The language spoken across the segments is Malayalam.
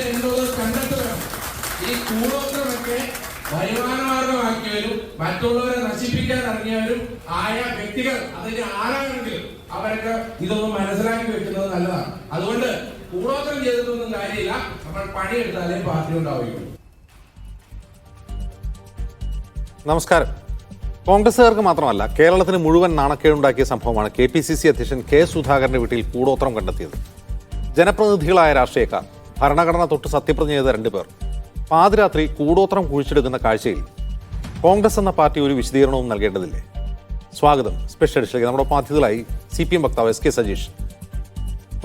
എന്നുള്ളത് കണ്ടെത്തുക. ഈ കൂടോത്രമൊക്കെ വരുമാനമാർഗമാക്കിയവരും മറ്റുള്ളവരെ നശിപ്പിക്കാൻ ഇറങ്ങിയവരും ആയ വ്യക്തികൾ അതിന്റെ ആളാണെങ്കിലും അവരൊക്കെ ഇതൊന്നും മനസ്സിലാക്കി വെക്കുന്നത് നല്ലതാണ്. അതുകൊണ്ട് കൂടോത്രം ചെയ്തിട്ടൊന്നും കാര്യമില്ല, നമ്മൾ പണിയെടുത്താലേ പാർട്ടി ഉണ്ടാവുകയുള്ളൂ. നമസ്കാരം. കോൺഗ്രസുകാർക്ക് മാത്രമല്ല കേരളത്തിന് മുഴുവൻ നാണക്കേടുണ്ടാക്കിയ സംഭവമാണ് KPCC അധ്യക്ഷൻ K. സുധാകരന്റെ വീട്ടിൽ കൂടോത്രം കണ്ടെത്തിയത്. ജനപ്രതിനിധികളായ രാഷ്ട്രീയക്കാർ, ഭരണഘടന തൊട്ട് സത്യപ്രതിജ്ഞ ചെയ്ത 2 പേർ പാതിരാത്രി കൂടോത്രം കുഴിച്ചെടുക്കുന്ന കാഴ്ചയിൽ കോൺഗ്രസ് എന്ന പാർട്ടി ഒരു വിശദീകരണവും നൽകേണ്ടതില്ലേ? സ്വാഗതം സ്പെഷ്യൽ എഡിഷനിലേക്ക്. നമ്മുടെ അതിഥികളായി CPM വക്താവ് SK സജീഷ്,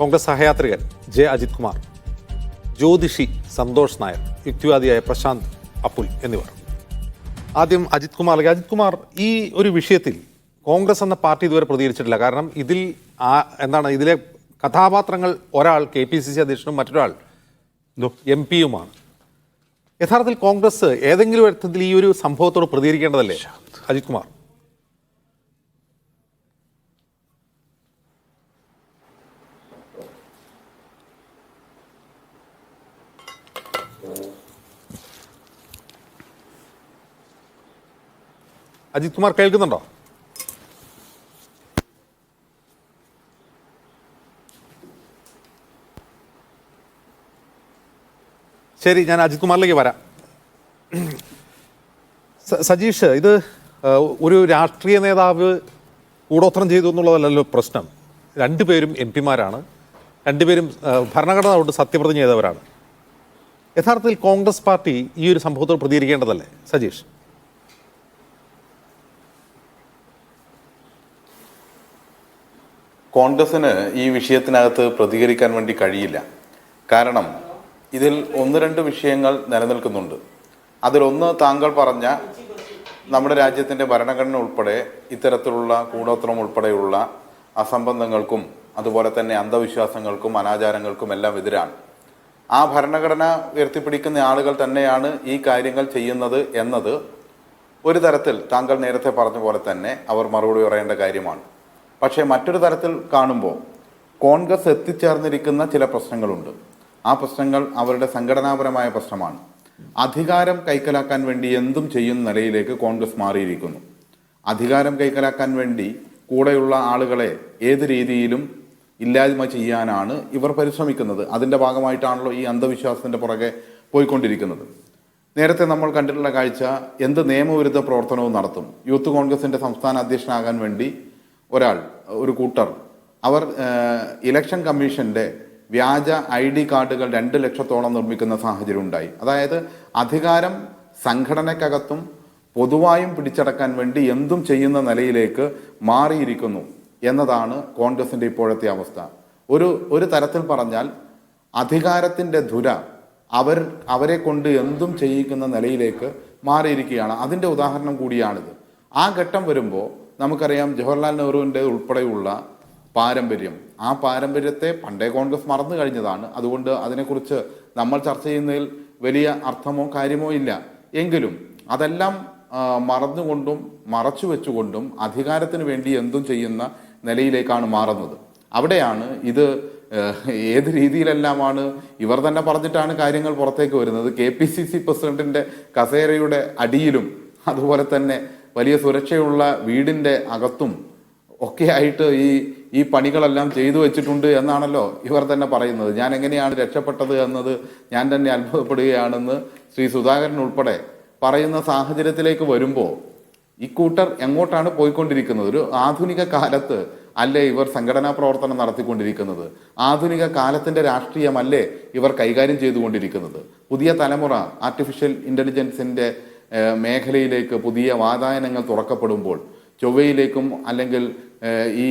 കോൺഗ്രസ് സഹയാത്രികൻ J. അജിത് കുമാർ, ജ്യോതിഷി സന്തോഷ് നായർ, യുക്തിവാദിയായ പ്രശാന്ത് അപ്പുൽ എന്നിവർ. ആദ്യം അജിത് കുമാറിലേക്ക്. അജിത് കുമാർ, ഈ ഒരു വിഷയത്തിൽ കോൺഗ്രസ് എന്ന പാർട്ടി ഇതുവരെ പ്രതികരിച്ചിട്ടില്ല. കാരണം ഇതിലെ കഥാപാത്രങ്ങൾ ഒരാൾ KPCC അധ്യക്ഷനും മറ്റൊരാൾ MP യുമാണ്. യഥാർത്ഥത്തിൽ കോൺഗ്രസ് ഏതെങ്കിലും അർത്ഥത്തിൽ ഈ ഒരു സംഭവത്തോട് പ്രതികരിക്കേണ്ടതല്ലേ അജിത് കുമാർ? അജിത് കുമാർ കേൾക്കുന്നുണ്ടോ? ശരി, ഞാൻ അജിത് കുമാറിലേക്ക് വരാം. സജീഷ്, ഇത് ഒരു രാഷ്ട്രീയ നേതാവ് കൂടോത്രം ചെയ്തു എന്നുള്ളതല്ലല്ലോ പ്രശ്നം. 2 പേരും MP-മാരാണ്, 2 പേരും ഭരണഘടന തൊട്ട് സത്യപ്രതിജ്ഞ ചെയ്തവരാണ്. യഥാർത്ഥത്തിൽ കോൺഗ്രസ് പാർട്ടി ഈ ഒരു സംഭവത്തോട് പ്രതികരിക്കേണ്ടതല്ലേ സജീഷ്? കോൺഗ്രസിന് ഈ വിഷയത്തിനകത്ത് പ്രതികരിക്കാൻ വേണ്ടി കഴിയില്ല. കാരണം ഇതിൽ 1-2 വിഷയങ്ങൾ നിലനിൽക്കുന്നുണ്ട്. അതിലൊന്ന് താങ്കൾ പറഞ്ഞ നമ്മുടെ രാജ്യത്തിൻ്റെ ഭരണഘടന ഉൾപ്പെടെ ഇത്തരത്തിലുള്ള കൂടോത്രം ഉൾപ്പെടെയുള്ള അസംബന്ധങ്ങൾക്കും അതുപോലെ തന്നെ അന്ധവിശ്വാസങ്ങൾക്കും അനാചാരങ്ങൾക്കും എല്ലാം എതിരാണ്. ആ ഭരണഘടന ഉയർത്തിപ്പിടിക്കുന്ന ആളുകൾ തന്നെയാണ് ഈ കാര്യങ്ങൾ ചെയ്യുന്നത് എന്നത് ഒരു തരത്തിൽ താങ്കൾ നേരത്തെ പറഞ്ഞ പോലെ തന്നെ അവർ മറുപടി പറയേണ്ട കാര്യമാണ്. പക്ഷേ മറ്റൊരു തരത്തിൽ കാണുമ്പോൾ കോൺഗ്രസ് എത്തിച്ചേർന്നിരിക്കുന്ന ചില പ്രശ്നങ്ങളുണ്ട്. ആ പ്രശ്നങ്ങൾ അവരുടെ സംഘടനാപരമായ പ്രശ്നമാണ്. അധികാരം കൈക്കലാക്കാൻ വേണ്ടി എന്തും ചെയ്യുന്ന നിലയിലേക്ക് കോൺഗ്രസ് മാറിയിരിക്കുന്നു. അധികാരം കൈക്കലാക്കാൻ വേണ്ടി കൂടെയുള്ള ആളുകളെ ഏത് രീതിയിലും ഇല്ലായ്മ ചെയ്യാനാണ് ഇവർ പരിശ്രമിക്കുന്നത്. അതിൻ്റെ ഭാഗമായിട്ടാണല്ലോ ഈ അന്ധവിശ്വാസത്തിൻ്റെ പുറകെ പോയിക്കൊണ്ടിരിക്കുന്നത്. നേരത്തെ നമ്മൾ കണ്ടിട്ടുള്ള കാഴ്ച, എന്ത് നിയമവിരുദ്ധ പ്രവർത്തനവും നടത്തും. യൂത്ത് കോൺഗ്രസിൻ്റെ സംസ്ഥാന അധ്യക്ഷനാകാൻ വേണ്ടി ഒരു കൂട്ടർ അവർ ഇലക്ഷൻ കമ്മീഷൻ്റെ വ്യാജ ID കാർഡുകൾ 2 ലക്ഷത്തോളം നിർമ്മിക്കുന്ന സാഹചര്യം ഉണ്ടായി. അതായത് അധികാരം സംഘടനയ്ക്കകത്തും പൊതുവായും പിടിച്ചടക്കാൻ വേണ്ടി എന്തും ചെയ്യുന്ന നിലയിലേക്ക് മാറിയിരിക്കുന്നു എന്നതാണ് കോൺഗ്രസിൻ്റെ ഇപ്പോഴത്തെ അവസ്ഥ. ഒരു തരത്തിൽ പറഞ്ഞാൽ അധികാരത്തിൻ്റെ ധുര അവരെ കൊണ്ട് എന്തും ചെയ്യിക്കുന്ന നിലയിലേക്ക് മാറിയിരിക്കുകയാണ്. അതിൻ്റെ ഉദാഹരണം കൂടിയാണിത്. ആ ഘട്ടം വരുമ്പോൾ നമുക്കറിയാം, ജവഹർലാൽ നെഹ്റുവിൻ്റെ ഉൾപ്പെടെയുള്ള പാരമ്പര്യം, ആ പാരമ്പര്യത്തെ പണ്ടേ കോൺഗ്രസ് മറന്നു കഴിഞ്ഞതാണ്. അതുകൊണ്ട് അതിനെക്കുറിച്ച് നമ്മൾ ചർച്ച ചെയ്യുന്നതിൽ വലിയ അർത്ഥമോ കാര്യമോ ഇല്ല. എങ്കിലും അതെല്ലാം മറന്നുകൊണ്ടും മറച്ചു വെച്ചുകൊണ്ടും അധികാരത്തിന് വേണ്ടി എന്തും ചെയ്യുന്ന നിലയിലേക്കാണ് മാറുന്നത്. അവിടെയാണ് ഇത് ഏത് രീതിയിലെല്ലാമാണ് ഇവർ തന്നെ പറഞ്ഞിട്ടാണ് കാര്യങ്ങൾ പുറത്തേക്ക് വരുന്നത്. KPCC പ്രസിഡന്റിൻ്റെ കസേരയുടെ അടിയിലും അതുപോലെ തന്നെ വലിയ സുരക്ഷയുള്ള വീടിൻ്റെ അകത്തും ഒക്കെ ആയിട്ട് ഈ പണികളെല്ലാം ചെയ്തു വെച്ചിട്ടുണ്ട് എന്നാണല്ലോ ഇവർ തന്നെ പറയുന്നത്. ഞാൻ എങ്ങനെയാണ് രക്ഷപ്പെട്ടത് എന്നത് ഞാൻ തന്നെ അത്ഭുതപ്പെടുകയാണെന്ന് ശ്രീ സുധാകരൻ ഉൾപ്പെടെ പറയുന്ന സാഹചര്യത്തിലേക്ക് വരുമ്പോൾ ഇക്കൂട്ടർ എങ്ങോട്ടാണ് പോയിക്കൊണ്ടിരിക്കുന്നത്? ഒരു ആധുനിക കാലത്ത് അല്ലേ ഇവർ സംഘടനാ പ്രവർത്തനം നടത്തിക്കൊണ്ടിരിക്കുന്നത്? ആധുനിക കാലത്തിൻ്റെ രാഷ്ട്രീയമല്ലേ ഇവർ കൈകാര്യം ചെയ്തുകൊണ്ടിരിക്കുന്നത്? പുതിയ തലമുറ ആർട്ടിഫിഷ്യൽ ഇൻ്റലിജൻസിൻ്റെ മേഖലയിലേക്ക് പുതിയ വാതായനങ്ങൾ തുറക്കപ്പെടുമ്പോൾ ചൊവ്വയിലേക്കും അല്ലെങ്കിൽ ഈ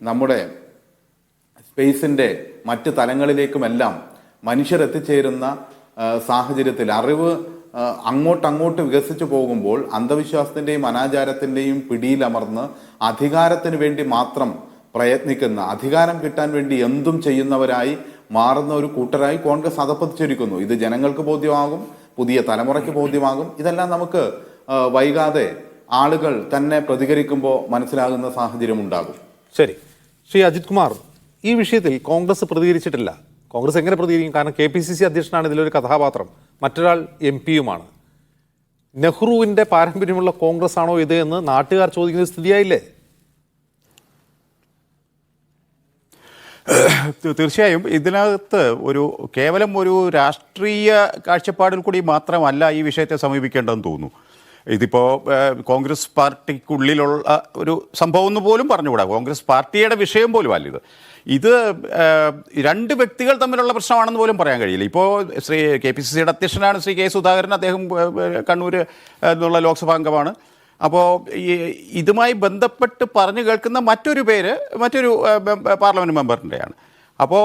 നമ്മുടെ സ്പേസിൻ്റെ മറ്റ് തലങ്ങളിലേക്കുമെല്ലാം മനുഷ്യരെത്തിച്ചേരുന്ന സാഹചര്യത്തിൽ അറിവ് അങ്ങോട്ടങ്ങോട്ട് വികസിച്ചു പോകുമ്പോൾ അന്ധവിശ്വാസത്തിൻ്റെയും അനാചാരത്തിൻ്റെയും പിടിയിലമർന്ന് അധികാരത്തിന് വേണ്ടി മാത്രം പ്രയത്നിക്കുന്ന, അധികാരം കിട്ടാൻ വേണ്ടി എന്തും ചെയ്യുന്നവരായി മാറുന്ന ഒരു കൂട്ടരായി കോൺഗ്രസ് അധപ്പതിച്ചിരിക്കുന്നു. ഇത് ജനങ്ങൾക്ക് ബോധ്യമാകും, പുതിയ തലമുറയ്ക്ക് ബോധ്യമാകും. ഇതെല്ലാം നമുക്ക് വൈകാതെ ആളുകൾ തന്നെ പ്രതികരിക്കുമ്പോൾ മനസ്സിലാകുന്ന സാഹചര്യം ഉണ്ടാകും. ശരി, ശ്രീ അജിത് കുമാർ, ഈ വിഷയത്തിൽ കോൺഗ്രസ് പ്രതികരിച്ചിട്ടില്ല. കോൺഗ്രസ് എങ്ങനെ പ്രതികരിക്കും? കാരണം KPCC അധ്യക്ഷനാണ് ഇതിലൊരു കഥാപാത്രം, മറ്റൊരാൾ MP-യുമാണ്. നെഹ്റുവിൻ്റെ പാരമ്പര്യമുള്ള കോൺഗ്രസ് ആണോ ഇത് എന്ന് നാട്ടുകാർ ചോദിക്കുന്ന സ്ഥിതിയായില്ലേ? തീർച്ചയായും ഇതിനകത്ത് കേവലം ഒരു രാഷ്ട്രീയ കാഴ്ചപ്പാടിൽ കൂടി മാത്രമല്ല ഈ വിഷയത്തെ സമീപിക്കേണ്ടതെന്ന് തോന്നുന്നു. ഇതിപ്പോൾ കോൺഗ്രസ് പാർട്ടിക്കുള്ളിലുള്ള ഒരു സംഭവം എന്ന് പോലും പറഞ്ഞുകൂടാ, കോൺഗ്രസ് പാർട്ടിയുടെ വിഷയം പോലും അല്ല ഇത് രണ്ട് വ്യക്തികൾ തമ്മിലുള്ള പ്രശ്നമാണെന്ന് പോലും പറയാൻ കഴിയില്ല. ഇപ്പോൾ KPCCയുടെ അധ്യക്ഷനാണ് ശ്രീ K. സുധാകരൻ. അദ്ദേഹം കണ്ണൂർ എന്നുള്ള ലോക്സഭാ അംഗമാണ്. അപ്പോൾ ഇതുമായി ബന്ധപ്പെട്ട് പറഞ്ഞു കേൾക്കുന്ന മറ്റൊരു പാർലമെൻറ്റ് മെമ്പറിൻ്റെയാണ്. അപ്പോൾ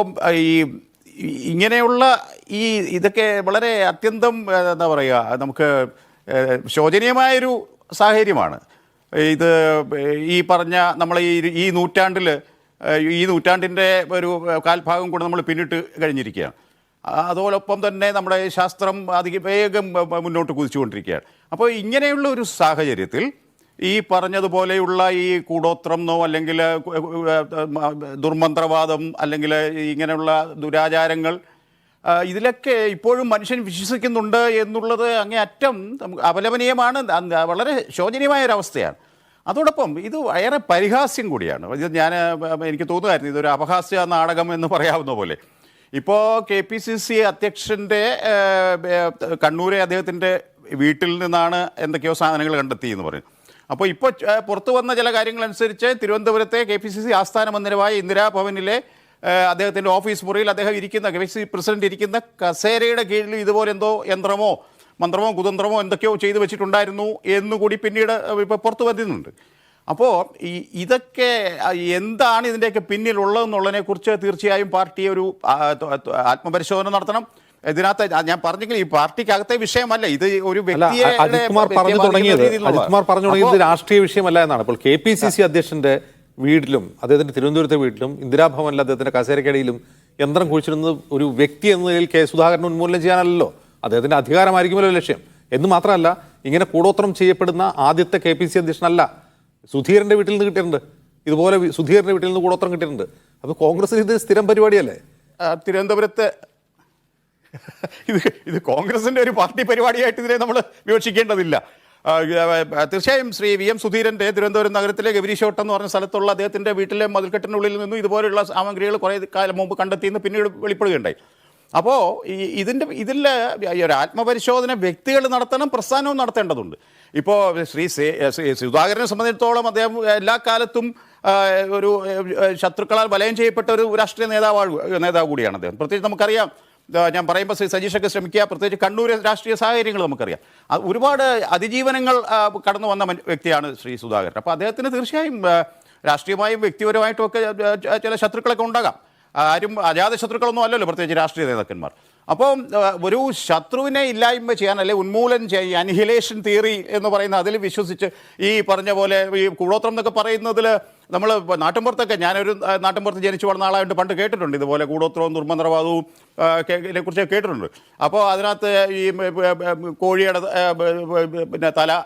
ഇങ്ങനെയുള്ള ഇതൊക്കെ വളരെ അത്യന്തം എന്താ പറയുക, നമുക്ക് ശോചനീയമായൊരു സാഹചര്യമാണ്. ഇത് ഈ പറഞ്ഞ നമ്മൾ ഈ നൂറ്റാണ്ടിൻ്റെ ഒരു കാൽഭാഗം കൂടെ നമ്മൾ പിന്നിട്ട് കഴിഞ്ഞിരിക്കുകയാണ്. അതോടൊപ്പം തന്നെ നമ്മുടെ ശാസ്ത്രം വേഗം മുന്നോട്ട് കുതിച്ചുകൊണ്ടിരിക്കുകയാണ്. അപ്പോൾ ഇങ്ങനെയുള്ള ഒരു സാഹചര്യത്തിൽ ഈ പറഞ്ഞതുപോലെയുള്ള ഈ കൂടോത്രമെന്നോ അല്ലെങ്കിൽ ദുർമന്ത്രവാദം അല്ലെങ്കിൽ ഇങ്ങനെയുള്ള ദുരാചാരങ്ങൾ ഇതിലൊക്കെ ഇപ്പോഴും മനുഷ്യൻ വിശ്വസിക്കുന്നുണ്ട് എന്നുള്ളത് അങ്ങേയറ്റം അപലപനീയമാണ്, വളരെ ശോചനീയമായൊരവസ്ഥയാണ്. അതോടൊപ്പം ഇത് വളരെ പരിഹാസ്യം കൂടിയാണ്. ഇത് എനിക്ക് തോന്നുമായിരുന്നു ഇതൊരു അപഹാസ്യ നാടകം എന്ന് പറയാവുന്ന പോലെ. ഇപ്പോൾ KPCC അധ്യക്ഷൻ്റെ കണ്ണൂരെ അദ്ദേഹത്തിൻ്റെ വീട്ടിൽ നിന്നാണ് എന്തൊക്കെയോ സാധനങ്ങൾ കണ്ടെത്തി എന്ന് പറയും. അപ്പോൾ ഇപ്പോൾ പുറത്തു വന്ന ചില കാര്യങ്ങളനുസരിച്ച് തിരുവനന്തപുരത്തെ KPCC ആസ്ഥാന മന്ദിരമായ ഇന്ദിരാഭവനിലെ അദ്ദേഹത്തിൻ്റെ ഓഫീസ് മുറിയിൽ അദ്ദേഹം KPCC പ്രസിഡന്റ് ഇരിക്കുന്ന കസേരയുടെ കീഴിൽ ഇതുപോലെ എന്തോ യന്ത്രമോ മന്ത്രമോ കുതന്ത്രമോ എന്തൊക്കെയോ ചെയ്തു വെച്ചിട്ടുണ്ടായിരുന്നു എന്നുകൂടി പിന്നീട് ഇപ്പോൾ പുറത്തു വരുന്നുണ്ട്. അപ്പോൾ ഇതൊക്കെ എന്താണ് ഇതിൻ്റെയൊക്കെ പിന്നിലുള്ളതെന്നുള്ളതിനെക്കുറിച്ച് തീർച്ചയായും പാർട്ടി ഒരു ആത്മപരിശോധന നടത്തണം. ഇതിനകത്ത് ഞാൻ പറഞ്ഞെങ്കിൽ ഈ പാർട്ടിക്കകത്തെ വിഷയമല്ല ഇത്, ഒരു വ്യക്തിയെ അജിത് കുമാർ പറഞ്ഞു തുടങ്ങിയത് രാഷ്ട്രീയ വിഷയമല്ല എന്നാണ്. ഇപ്പോൾ KPCC അധ്യക്ഷന്റെ വീട്ടിലും അദ്ദേഹത്തിന്റെ തിരുവനന്തപുരത്തെ വീട്ടിലും ഇന്ദിരാഭവനിൽ അദ്ദേഹത്തിന്റെ കസേരക്കടിയിലും യന്ത്രം കുഴിച്ചിടുന്നത് ഒരു വ്യക്തി എന്ന നിലയിൽ K. സുധാകരൻ ഉന്മൂലനം ചെയ്യാനല്ലോ, അദ്ദേഹത്തിന്റെ അധികാരമായിരിക്കുമല്ലോ ലക്ഷ്യം. എന്ന് മാത്രമല്ല, ഇങ്ങനെ കൂടോത്രം ചെയ്യപ്പെടുന്ന ആദ്യത്തെ KPCC അധ്യക്ഷനല്ല. സുധീരന്റെ വീട്ടിൽ നിന്ന് കിട്ടിയിട്ടുണ്ട്, ഇതുപോലെ സുധീരന്റെ വീട്ടിൽ നിന്ന് കൂടോത്രം കിട്ടിയിട്ടുണ്ട്. അപ്പോൾ കോൺഗ്രസിന് ഇത് സ്ഥിരം പരിപാടിയല്ലേ? തിരുവനന്തപുരത്ത് ഇത് കോൺഗ്രസിന്റെ ഒരു പാർട്ടി പരിപാടിയായിട്ട് ഇതിനെ നമ്മൾ വിവക്ഷിക്കേണ്ടതില്ല. തീർച്ചയായും ശ്രീ VM സുധീരൻ്റെ തിരുവനന്തപുരം നഗരത്തിലെ ഗൗരീശോട്ടം എന്ന് പറഞ്ഞ സ്ഥലത്തുള്ള അദ്ദേഹത്തിൻ്റെ വീട്ടിലെ മതിൽക്കെട്ടിനുള്ളിൽ നിന്നും ഇതുപോലെയുള്ള സാമഗ്രികൾ കുറേ കാലം മുമ്പ് കണ്ടെത്തിയെന്ന് പിന്നീട് വെളിപ്പെടുകയുണ്ടായി. അപ്പോൾ ഇതിൽ ഒരു ആത്മപരിശോധന വ്യക്തികൾ നടത്തണം, പ്രസ്ഥാനവും നടത്തേണ്ടതുണ്ട്. ഇപ്പോൾ ശ്രീ സുധാകരനെ സംബന്ധിച്ചിടത്തോളം അദ്ദേഹം എല്ലാ കാലത്തും ഒരു ശത്രുക്കളാൽ വലയം ചെയ്യപ്പെട്ട ഒരു രാഷ്ട്രീയ നേതാവ് കൂടിയാണ് അദ്ദേഹം. പ്രത്യേകിച്ച് നമുക്കറിയാം, ഞാൻ പറയുമ്പോൾ ശ്രീ സജീഷൊക്കെ ശ്രമിക്കുക, പ്രത്യേകിച്ച് കണ്ണൂർ രാഷ്ട്രീയ സാഹചര്യങ്ങൾ നമുക്കറിയാം. ഒരുപാട് അതിജീവനങ്ങൾ കടന്നു വന്ന വ്യക്തിയാണ് ശ്രീ സുധാകരൻ. അപ്പോൾ അദ്ദേഹത്തിന് തീർച്ചയായും രാഷ്ട്രീയമായും വ്യക്തിപരമായിട്ടും ഒക്കെ ചില ശത്രുക്കളൊക്കെ ഉണ്ടാകാം. ആരും അജാത ശത്രുക്കളൊന്നും അല്ലല്ലോ പ്രത്യേകിച്ച് രാഷ്ട്രീയ നേതാക്കന്മാർ. അപ്പോൾ ഒരു ശത്രുവിനെ ഇല്ലായ്മ ചെയ്യാൻ, അല്ലെങ്കിൽ ഉന്മൂലനം ചെയ്യാൻ, അനിഹിലേഷൻ തിയറി എന്ന് പറയുന്ന അതിൽ വിശ്വസിച്ച് ഈ പറഞ്ഞ പോലെ ഈ കൂടോത്രം എന്നൊക്കെ പറയുന്നതിൽ നമ്മൾ നാട്ടിൻപുറത്തൊക്കെ, ഞാനൊരു നാട്ടിൻപുറത്ത് ജനിച്ചു വളർന്ന ആളായിട്ട് പണ്ട് കേട്ടിട്ടുണ്ട് ഇതുപോലെ കൂടോത്രവും ദുർമന്ത്രവാദവും ഇതിനെക്കുറിച്ച് കേട്ടിട്ടുണ്ട്. അപ്പോൾ അതിനകത്ത് ഈ കോഴിയുടെ പിന്നെ തല,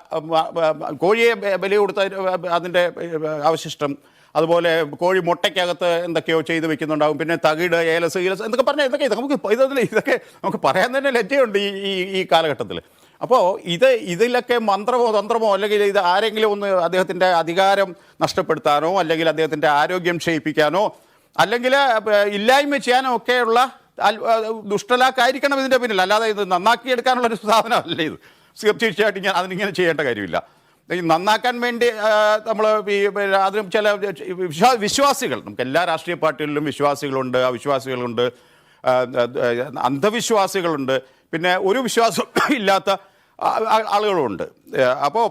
കോഴിയെ ബലി കൊടുത്ത അതിൻ്റെ അവശിഷ്ടം, അതുപോലെ കോഴി മുട്ടയ്ക്കകത്ത് എന്തൊക്കെയോ ചെയ്ത് വെക്കുന്നുണ്ടാകും, പിന്നെ തകിട്, ഏലസ് എന്നൊക്കെ പറഞ്ഞാൽ ഇതൊക്കെ നമുക്ക് പറയാൻ തന്നെ ലജ്ജയുണ്ട് ഈ കാലഘട്ടത്തിൽ. അപ്പോൾ ഇതിലൊക്കെ മന്ത്രമോ തന്ത്രമോ അല്ലെങ്കിൽ ഇത് ആരെങ്കിലും ഒന്ന് അദ്ദേഹത്തിൻ്റെ അധികാരം നഷ്ടപ്പെടുത്താനോ അല്ലെങ്കിൽ അദ്ദേഹത്തിൻ്റെ ആരോഗ്യം ക്ഷയിപ്പിക്കാനോ അല്ലെങ്കിൽ ഇല്ലായ്മ ചെയ്യാനോ ഒക്കെയുള്ള ദുഷ്ടലാക്കായിരിക്കണം ഇതിൻ്റെ പിന്നിൽ. അല്ലാതെ ഇത് നന്നാക്കിയെടുക്കാനുള്ളൊരു സാധനമല്ല ഇത്. തീർച്ചയായിട്ടും അതിനിങ്ങനെ ചെയ്യേണ്ട കാര്യമില്ല. ഈ നന്നാക്കാൻ വേണ്ടി നമ്മൾ അതിനും ചില വിശ്വാസികൾ, നമുക്ക് എല്ലാ രാഷ്ട്രീയ പാർട്ടികളിലും വിശ്വാസികളുണ്ട്, അവിശ്വാസികളുണ്ട്, അന്ധവിശ്വാസികളുണ്ട്, പിന്നെ ഒരു വിശ്വാസം ഇല്ലാത്ത ആളുകളുമുണ്ട്. അപ്പോൾ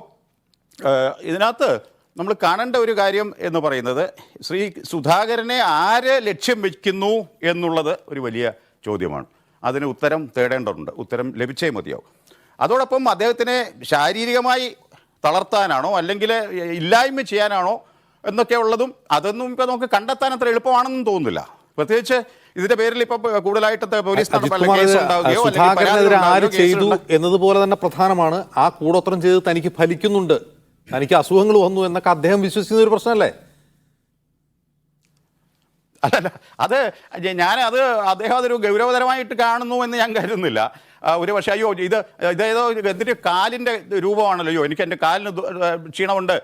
ഇതിനകത്ത് നമ്മൾ കാണേണ്ട ഒരു കാര്യം എന്ന് പറയുന്നത് ശ്രീ സുധാകരനെ ആര് ലക്ഷ്യം വയ്ക്കുന്നു എന്നുള്ളത് ഒരു വലിയ ചോദ്യമാണ്. അതിന് ഉത്തരം തേടേണ്ടതുണ്ട്, ഉത്തരം ലഭിച്ചേ മതിയാവും. അതോടൊപ്പം അദ്ദേഹത്തിനെ ശാരീരികമായി തളർത്താനാണോ അല്ലെങ്കിൽ ഇല്ലായ്മ ചെയ്യാനാണോ എന്നൊക്കെ ഉള്ളതും അതൊന്നും ഇപ്പോൾ നമുക്ക് കണ്ടെത്താൻ അത്ര എളുപ്പമാണെന്നും തോന്നുന്നില്ല. പ്രത്യേകിച്ച് ഇതിന്റെ പേരിൽ ഇപ്പൊ കൂടുതലായിട്ട് പോലീസ് ആര് ചെയ്തു എന്നതുപോലെ തന്നെ പ്രധാനമാണ് ആ കൂടോത്രം ചെയ്ത് തനിക്ക് ഫലിക്കുന്നുണ്ട്, തനിക്ക് അസുഖങ്ങൾ വന്നു എന്നൊക്കെ അദ്ദേഹം വിശ്വസിക്കുന്ന ഒരു പ്രശ്നമല്ലേ? അല്ലല്ല, അത് ഞാനത് അദ്ദേഹം അതൊരു ഗൗരവതരമായിട്ട് കാണുന്നു എന്ന് ഞാൻ കരുതുന്നില്ല. ഒരു പക്ഷേ അയ്യോ ഇതേതോ എന്തിൻ്റെ കാലിൻ്റെ രൂപമാണല്ലോ, അയ്യോ എനിക്ക് എൻ്റെ കാലിന് ക്ഷീണമുണ്ട്,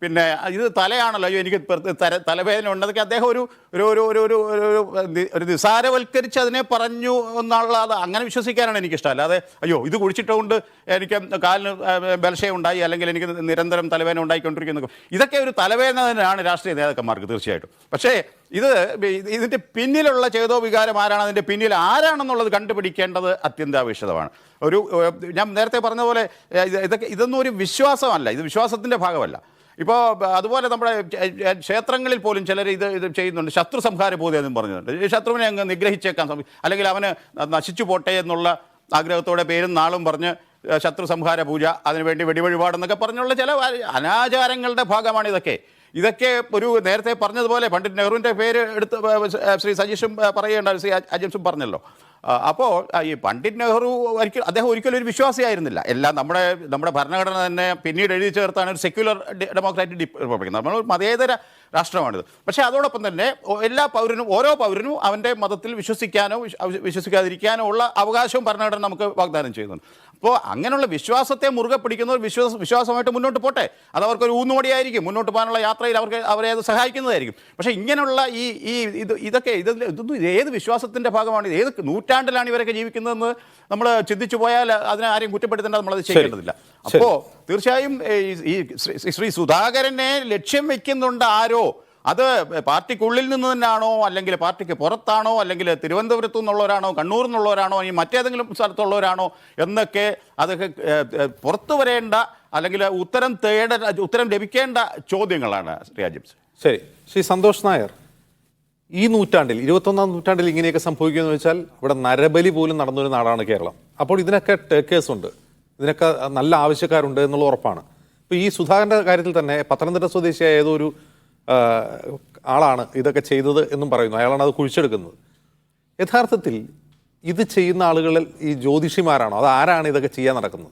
പിന്നെ ഇത് തലയാണല്ലോ, അയ്യോ എനിക്ക് തലവേദന ഉണ്ടെന്നൊക്കെ അദ്ദേഹം ഒരു നിസാരവൽക്കരിച്ച് അതിനെ പറഞ്ഞു എന്നുള്ളത് അങ്ങനെ വിശ്വസിക്കാനാണ് എനിക്കിഷ്ടം. അല്ലാതെ അയ്യോ ഇത് കുടിച്ചിട്ടുകൊണ്ട് എനിക്ക് കാലിന് ബലക്ഷയം ഉണ്ടായി, അല്ലെങ്കിൽ എനിക്ക് നിരന്തരം തലവേദന ഉണ്ടായിക്കൊണ്ടിരിക്കുന്നു, ഇതൊക്കെ ഒരു തലവേദന തന്നെയാണ് രാഷ്ട്രീയ നേതാക്കന്മാർക്ക് തീർച്ചയായിട്ടും. പക്ഷേ ഇതിൻ്റെ പിന്നിലുള്ള ചേതോ വികാരം ആരാണ്, അതിൻ്റെ പിന്നിൽ ആരാണെന്നുള്ളത് കണ്ടുപിടിക്കേണ്ടത് അത്യന്താപേക്ഷിതമാണ്. ഞാൻ നേരത്തെ പറഞ്ഞ പോലെ ഇതൊന്നും ഒരു വിശ്വാസമല്ല, ഇത് വിശ്വാസത്തിൻ്റെ ഭാഗമല്ല. ഇപ്പോൾ അതുപോലെ നമ്മുടെ ക്ഷേത്രങ്ങളിൽ പോലും ചിലർ ഇത് ചെയ്യുന്നുണ്ട്. ശത്രു സംഹാര പൂജ എന്നും പറഞ്ഞിട്ടുണ്ട്. ഈ ശത്രുവിനെ അങ്ങ് നിഗ്രഹിച്ചേക്കാൻ അല്ലെങ്കിൽ അവന് നശിച്ചു പോട്ടെ എന്നുള്ള ആഗ്രഹത്തോടെ പേരും നാളും പറഞ്ഞ് ശത്രു സംഹാര പൂജ, അതിനുവേണ്ടി വെടിവഴിപാടെന്നൊക്കെ പറഞ്ഞുള്ള ചില അനാചാരങ്ങളുടെ ഭാഗമാണ് ഇതൊക്കെ ഒരു നേരത്തെ പറഞ്ഞതുപോലെ പണ്ഡിറ്റ് നെഹ്റുവിൻ്റെ പേര് എടുത്ത് ശ്രീ സജീഷും പറയുകയുണ്ടായി, ശ്രീ അജംസും പറഞ്ഞല്ലോ. അപ്പോൾ ഈ പണ്ഡിറ്റ് നെഹ്റു അദ്ദേഹം ഒരിക്കലും ഒരു വിശ്വാസിയായിരുന്നില്ല. എല്ലാം നമ്മുടെ ഭരണഘടന തന്നെ പിന്നീട് എഴുതി ചേർത്താണ് ഒരു സെക്യുലർ ഡെമോക്രാറ്റിക് റിപ്പബ്ലിക്, നമ്മൾ മതേതര രാഷ്ട്രമാണിത്. പക്ഷേ അതോടൊപ്പം തന്നെ ഓരോ പൗരനും അവൻ്റെ മതത്തിൽ വിശ്വസിക്കാനോ വിശ്വസിക്കാതിരിക്കാനോ ഉള്ള അവകാശവും ഭരണഘടന നമുക്ക് വാഗ്ദാനം ചെയ്യുന്നുണ്ട്. അപ്പോൾ അങ്ങനെയുള്ള വിശ്വാസത്തെ മുറുകെ പിടിക്കുന്നവർ വിശ്വാസമായിട്ട് മുന്നോട്ട് പോട്ടെ, അത് അവർക്കൊരു ഊന്നുവടിയായിരിക്കും, മുന്നോട്ട് പോകാനുള്ള യാത്രയിൽ അവരെ അത് സഹായിക്കുന്നതായിരിക്കും. പക്ഷേ ഇങ്ങനെയുള്ള ഇതൊന്നും ഏത് വിശ്വാസത്തിൻ്റെ ഭാഗമാണ്, ഏത് നൂറ്റാണ്ടിലാണ് ഇവരൊക്കെ ജീവിക്കുന്നതെന്ന് നമ്മൾ ചിന്തിച്ചു പോയാൽ അതിനെ ആരെയും കുറ്റപ്പെടുത്തേണ്ട, നമ്മളത് ചെയ്യേണ്ടതില്ല. അപ്പോൾ തീർച്ചയായും ഈ ശ്രീ സുധാകരനെ ലക്ഷ്യം വയ്ക്കുന്നുണ്ട് ആരോ, അത് പാർട്ടിക്കുള്ളിൽ നിന്ന് തന്നെയാണോ, അല്ലെങ്കിൽ പാർട്ടിക്ക് പുറത്താണോ, അല്ലെങ്കിൽ തിരുവനന്തപുരത്തു നിന്നുള്ളവരാണോ, കണ്ണൂരിൽ നിന്നുള്ളവരാണോ, ഇനി മറ്റേതെങ്കിലും സ്ഥലത്തുള്ളവരാണോ എന്നൊക്കെ അതൊക്കെ പുറത്തു വരേണ്ട, അല്ലെങ്കിൽ ഉത്തരം ലഭിക്കേണ്ട ചോദ്യങ്ങളാണ് ശ്രീ അജിംസ്. ശരി, ശ്രീ സന്തോഷ് നായർ, ഈ നൂറ്റാണ്ടിൽ 21-ാം നൂറ്റാണ്ടിൽ ഇങ്ങനെയൊക്കെ സംഭവിക്കുമെന്ന് വെച്ചാൽ ഇവിടെ നരബലി പോലും നടന്നൊരു നാടാണ് കേരളം. അപ്പോൾ ഇതിനൊക്കെ ടേക്കേഴ്സ് ഉണ്ട്, ഇതിനൊക്കെ നല്ല ആവശ്യക്കാരുണ്ട് എന്നുള്ള ഉറപ്പാണ്. ഇപ്പോൾ ഈ സുധാകരൻ്റെ കാര്യത്തിൽ തന്നെ പത്തനംതിട്ട സ്വദേശിയായ ഏതോ ഒരു ആളാണ് ഇതൊക്കെ ചെയ്തത് എന്നും പറയുന്നു, അയാളാണ് അത് കുഴിച്ചെടുക്കുന്നത്. യഥാർത്ഥത്തിൽ ഇത് ചെയ്യുന്ന ആളുകളിൽ ഈ ജ്യോതിഷിമാരാണോ, അത് ആരാണ് ഇതൊക്കെ ചെയ്യാൻ നടക്കുന്നത്?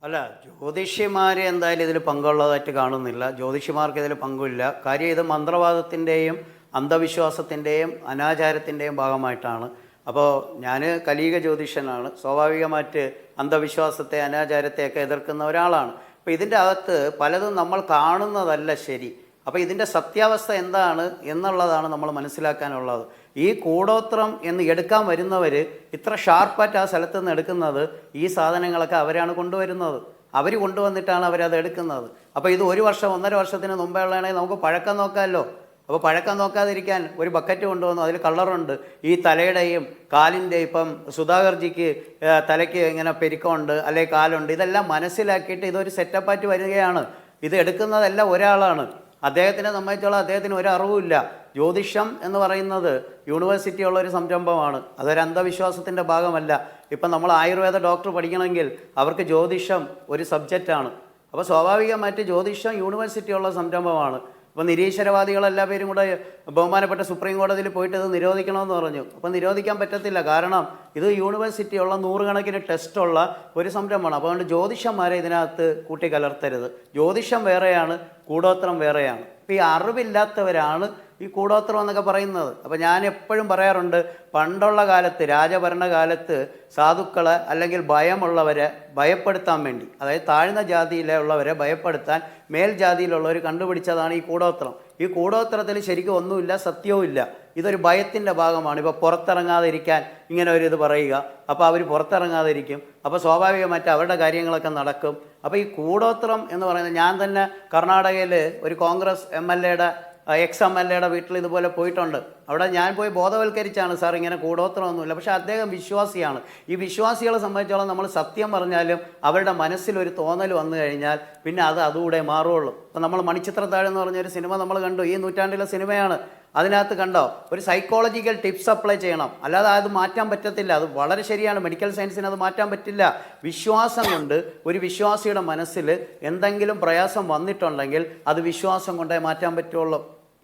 അല്ല, ജ്യോതിഷിമാർ എന്തായാലും ഇതിൽ പങ്കുള്ളതായിട്ട് കാണുന്നില്ല. ജ്യോതിഷിമാർക്ക് ഇതിൽ പങ്കില്ല. കാര്യം ഇത് മന്ത്രവാദത്തിൻ്റെയും അന്ധവിശ്വാസത്തിൻ്റെയും അനാചാരത്തിൻ്റെയും ഭാഗമായിട്ടാണ്. അപ്പോൾ ഞാൻ കലീക ജ്യോതിഷനാണ്, സ്വാഭാവികമായിട്ട് അന്ധവിശ്വാസത്തെ അനാചാരത്തെയൊക്കെ എതിർക്കുന്ന ഒരാളാണ്. അപ്പോൾ ഇതിൻ്റെ അകത്ത് പലതും നമ്മൾ കാണുന്നതല്ല ശരി. അപ്പോൾ ഇതിൻ്റെ സത്യാവസ്ഥ എന്താണ് എന്നുള്ളതാണ് നമ്മൾ മനസ്സിലാക്കാനുള്ളത്. ഈ കൂടോത്രം എന്ന് എടുക്കാൻ വരുന്നവർ ഇത്ര ഷാർപ്പായിട്ട് ആ സ്ഥലത്ത് നിന്ന് എടുക്കുന്നത് ഈ സാധനങ്ങളൊക്കെ അവരാണ് കൊണ്ടുവരുന്നത്. അവർ കൊണ്ടുവന്നിട്ടാണ് അവരത് എടുക്കുന്നത്. അപ്പോൾ ഇത് 1 വർഷം 1.5 വർഷത്തിന് മുമ്പേ ഉള്ളതാണെങ്കിൽ നമുക്ക് പഴക്കം നോക്കാമല്ലോ. അപ്പോൾ പഴക്കം നോക്കാതിരിക്കാൻ ഒരു ബക്കറ്റ് കൊണ്ടുവന്നു, അതിൽ കളറുണ്ട്. ഈ തലയുടെയും കാലിൻ്റെയും, ഇപ്പം സുധാകർജിക്ക് തലയ്ക്ക് ഇങ്ങനെ പെരുക്കമുണ്ട്, അല്ലെങ്കിൽ കാലുണ്ട്, ഇതെല്ലാം മനസ്സിലാക്കിയിട്ട് ഇതൊരു സെറ്റപ്പായിട്ട് വരികയാണ്. ഇത് എടുക്കുന്നതെല്ലാം ഒരാളാണ്. അദ്ദേഹത്തിനെ സംബന്ധിച്ചോളം അദ്ദേഹത്തിന് ഒരു അറിവുമില്ല. ജ്യോതിഷം എന്ന് പറയുന്നത് യൂണിവേഴ്സിറ്റി ഉള്ളൊരു സംരംഭമാണ്, അതൊരു അന്ധവിശ്വാസത്തിൻ്റെ ഭാഗമല്ല. ഇപ്പം നമ്മൾ ആയുർവേദ ഡോക്ടർ പഠിക്കണമെങ്കിൽ അവർക്ക് ജ്യോതിഷം ഒരു സബ്ജക്റ്റാണ്. അപ്പോൾ സ്വാഭാവികമായിട്ട് ജ്യോതിഷം യൂണിവേഴ്സിറ്റി ഉള്ള സംരംഭമാണ്. അപ്പോൾ നിരീശ്വരവാദികളെല്ലാ പേരും കൂടെ ബഹുമാനപ്പെട്ട സുപ്രീം കോടതിയിൽ പോയിട്ട് ഇത് നിരോധിക്കണമെന്ന് പറഞ്ഞു. അപ്പോൾ നിരോധിക്കാൻ പറ്റത്തില്ല, കാരണം ഇത് യൂണിവേഴ്സിറ്റി ഉള്ള 100 കണക്കിന് ടെസ്റ്റുള്ള ഒരു സംരംഭമാണ്. അപ്പോൾ അതുകൊണ്ട് ജ്യോതിഷന്മാരെ ഇതിനകത്ത് കൂട്ടിക്കലർത്തരുത്. ജ്യോതിഷം വേറെയാണ്, കൂടോത്രം വേറെയാണ്. അപ്പോൾ ഈ അറിവില്ലാത്തവരാണ് ഈ കൂടോത്രം എന്നൊക്കെ പറയുന്നത്. അപ്പോൾ ഞാൻ എപ്പോഴും പറയാറുണ്ട്, പണ്ടുള്ള കാലത്ത് രാജഭരണകാലത്ത് സാധുക്കളെ അല്ലെങ്കിൽ ഭയമുള്ളവരെ ഭയപ്പെടുത്താൻ വേണ്ടി, അതായത് താഴ്ന്ന ജാതിയിലുള്ളവരെ ഭയപ്പെടുത്താൻ മേൽജാതിയിലുള്ളവർ കണ്ടുപിടിച്ചതാണ് ഈ കൂടോത്രം. ഈ കൂടോത്രത്തിൽ ശരിക്കും ഒന്നുമില്ല, സത്യവുമില്ല. ഇതൊരു ഭയത്തിൻ്റെ ഭാഗമാണ്. ഇപ്പോൾ പുറത്തിറങ്ങാതിരിക്കാൻ ഇങ്ങനെ ഒരു ഇത് പറയുക, അപ്പോൾ അവർ പുറത്തിറങ്ങാതിരിക്കും. അപ്പോൾ സ്വാഭാവികമായിട്ട് അവരുടെ കാര്യങ്ങളൊക്കെ നടക്കും. അപ്പോൾ ഈ കൂടോത്രം എന്ന് പറയുന്നത്, ഞാൻ തന്നെ കർണാടകയിൽ ഒരു കോൺഗ്രസ് MLA എക്സ്-MLA വീട്ടിൽ ഇതുപോലെ പോയിട്ടുണ്ട്. അവിടെ ഞാൻ പോയി ബോധവൽക്കരിച്ചാണ്, സാർ ഇങ്ങനെ കൂടോത്രമൊന്നുമില്ല. പക്ഷേ അദ്ദേഹം വിശ്വാസിയാണ്. ഈ വിശ്വാസികളെ സംബന്ധിച്ചോളം നമ്മൾ സത്യം പറഞ്ഞാലും അവരുടെ മനസ്സിലൊരു തോന്നൽ വന്നു കഴിഞ്ഞാൽ പിന്നെ അതുകൂടെ മാറുള്ളൂ. അപ്പോൾ നമ്മൾ മണിച്ചിത്രത്താഴ് എന്ന് പറഞ്ഞൊരു സിനിമ നമ്മൾ കണ്ടു, ഈ നൂറ്റാണ്ടിലെ സിനിമയാണ്. അതിനകത്ത് കണ്ടോ, ഒരു സൈക്കോളജിക്കൽ ടിപ്സ് അപ്ലൈ ചെയ്യണം, അല്ലാതെ അത് മാറ്റാൻ പറ്റത്തില്ല. അത് വളരെ ശരിയാണ്, മെഡിക്കൽ സയൻസിന് അത് മാറ്റാൻ പറ്റില്ല. വിശ്വാസം കൊണ്ട് ഒരു വിശ്വാസിയുടെ മനസ്സിൽ എന്തെങ്കിലും പ്രയാസം വന്നിട്ടുണ്ടെങ്കിൽ അത് വിശ്വാസം കൊണ്ടേ മാറ്റാൻ പറ്റുള്ളൂ.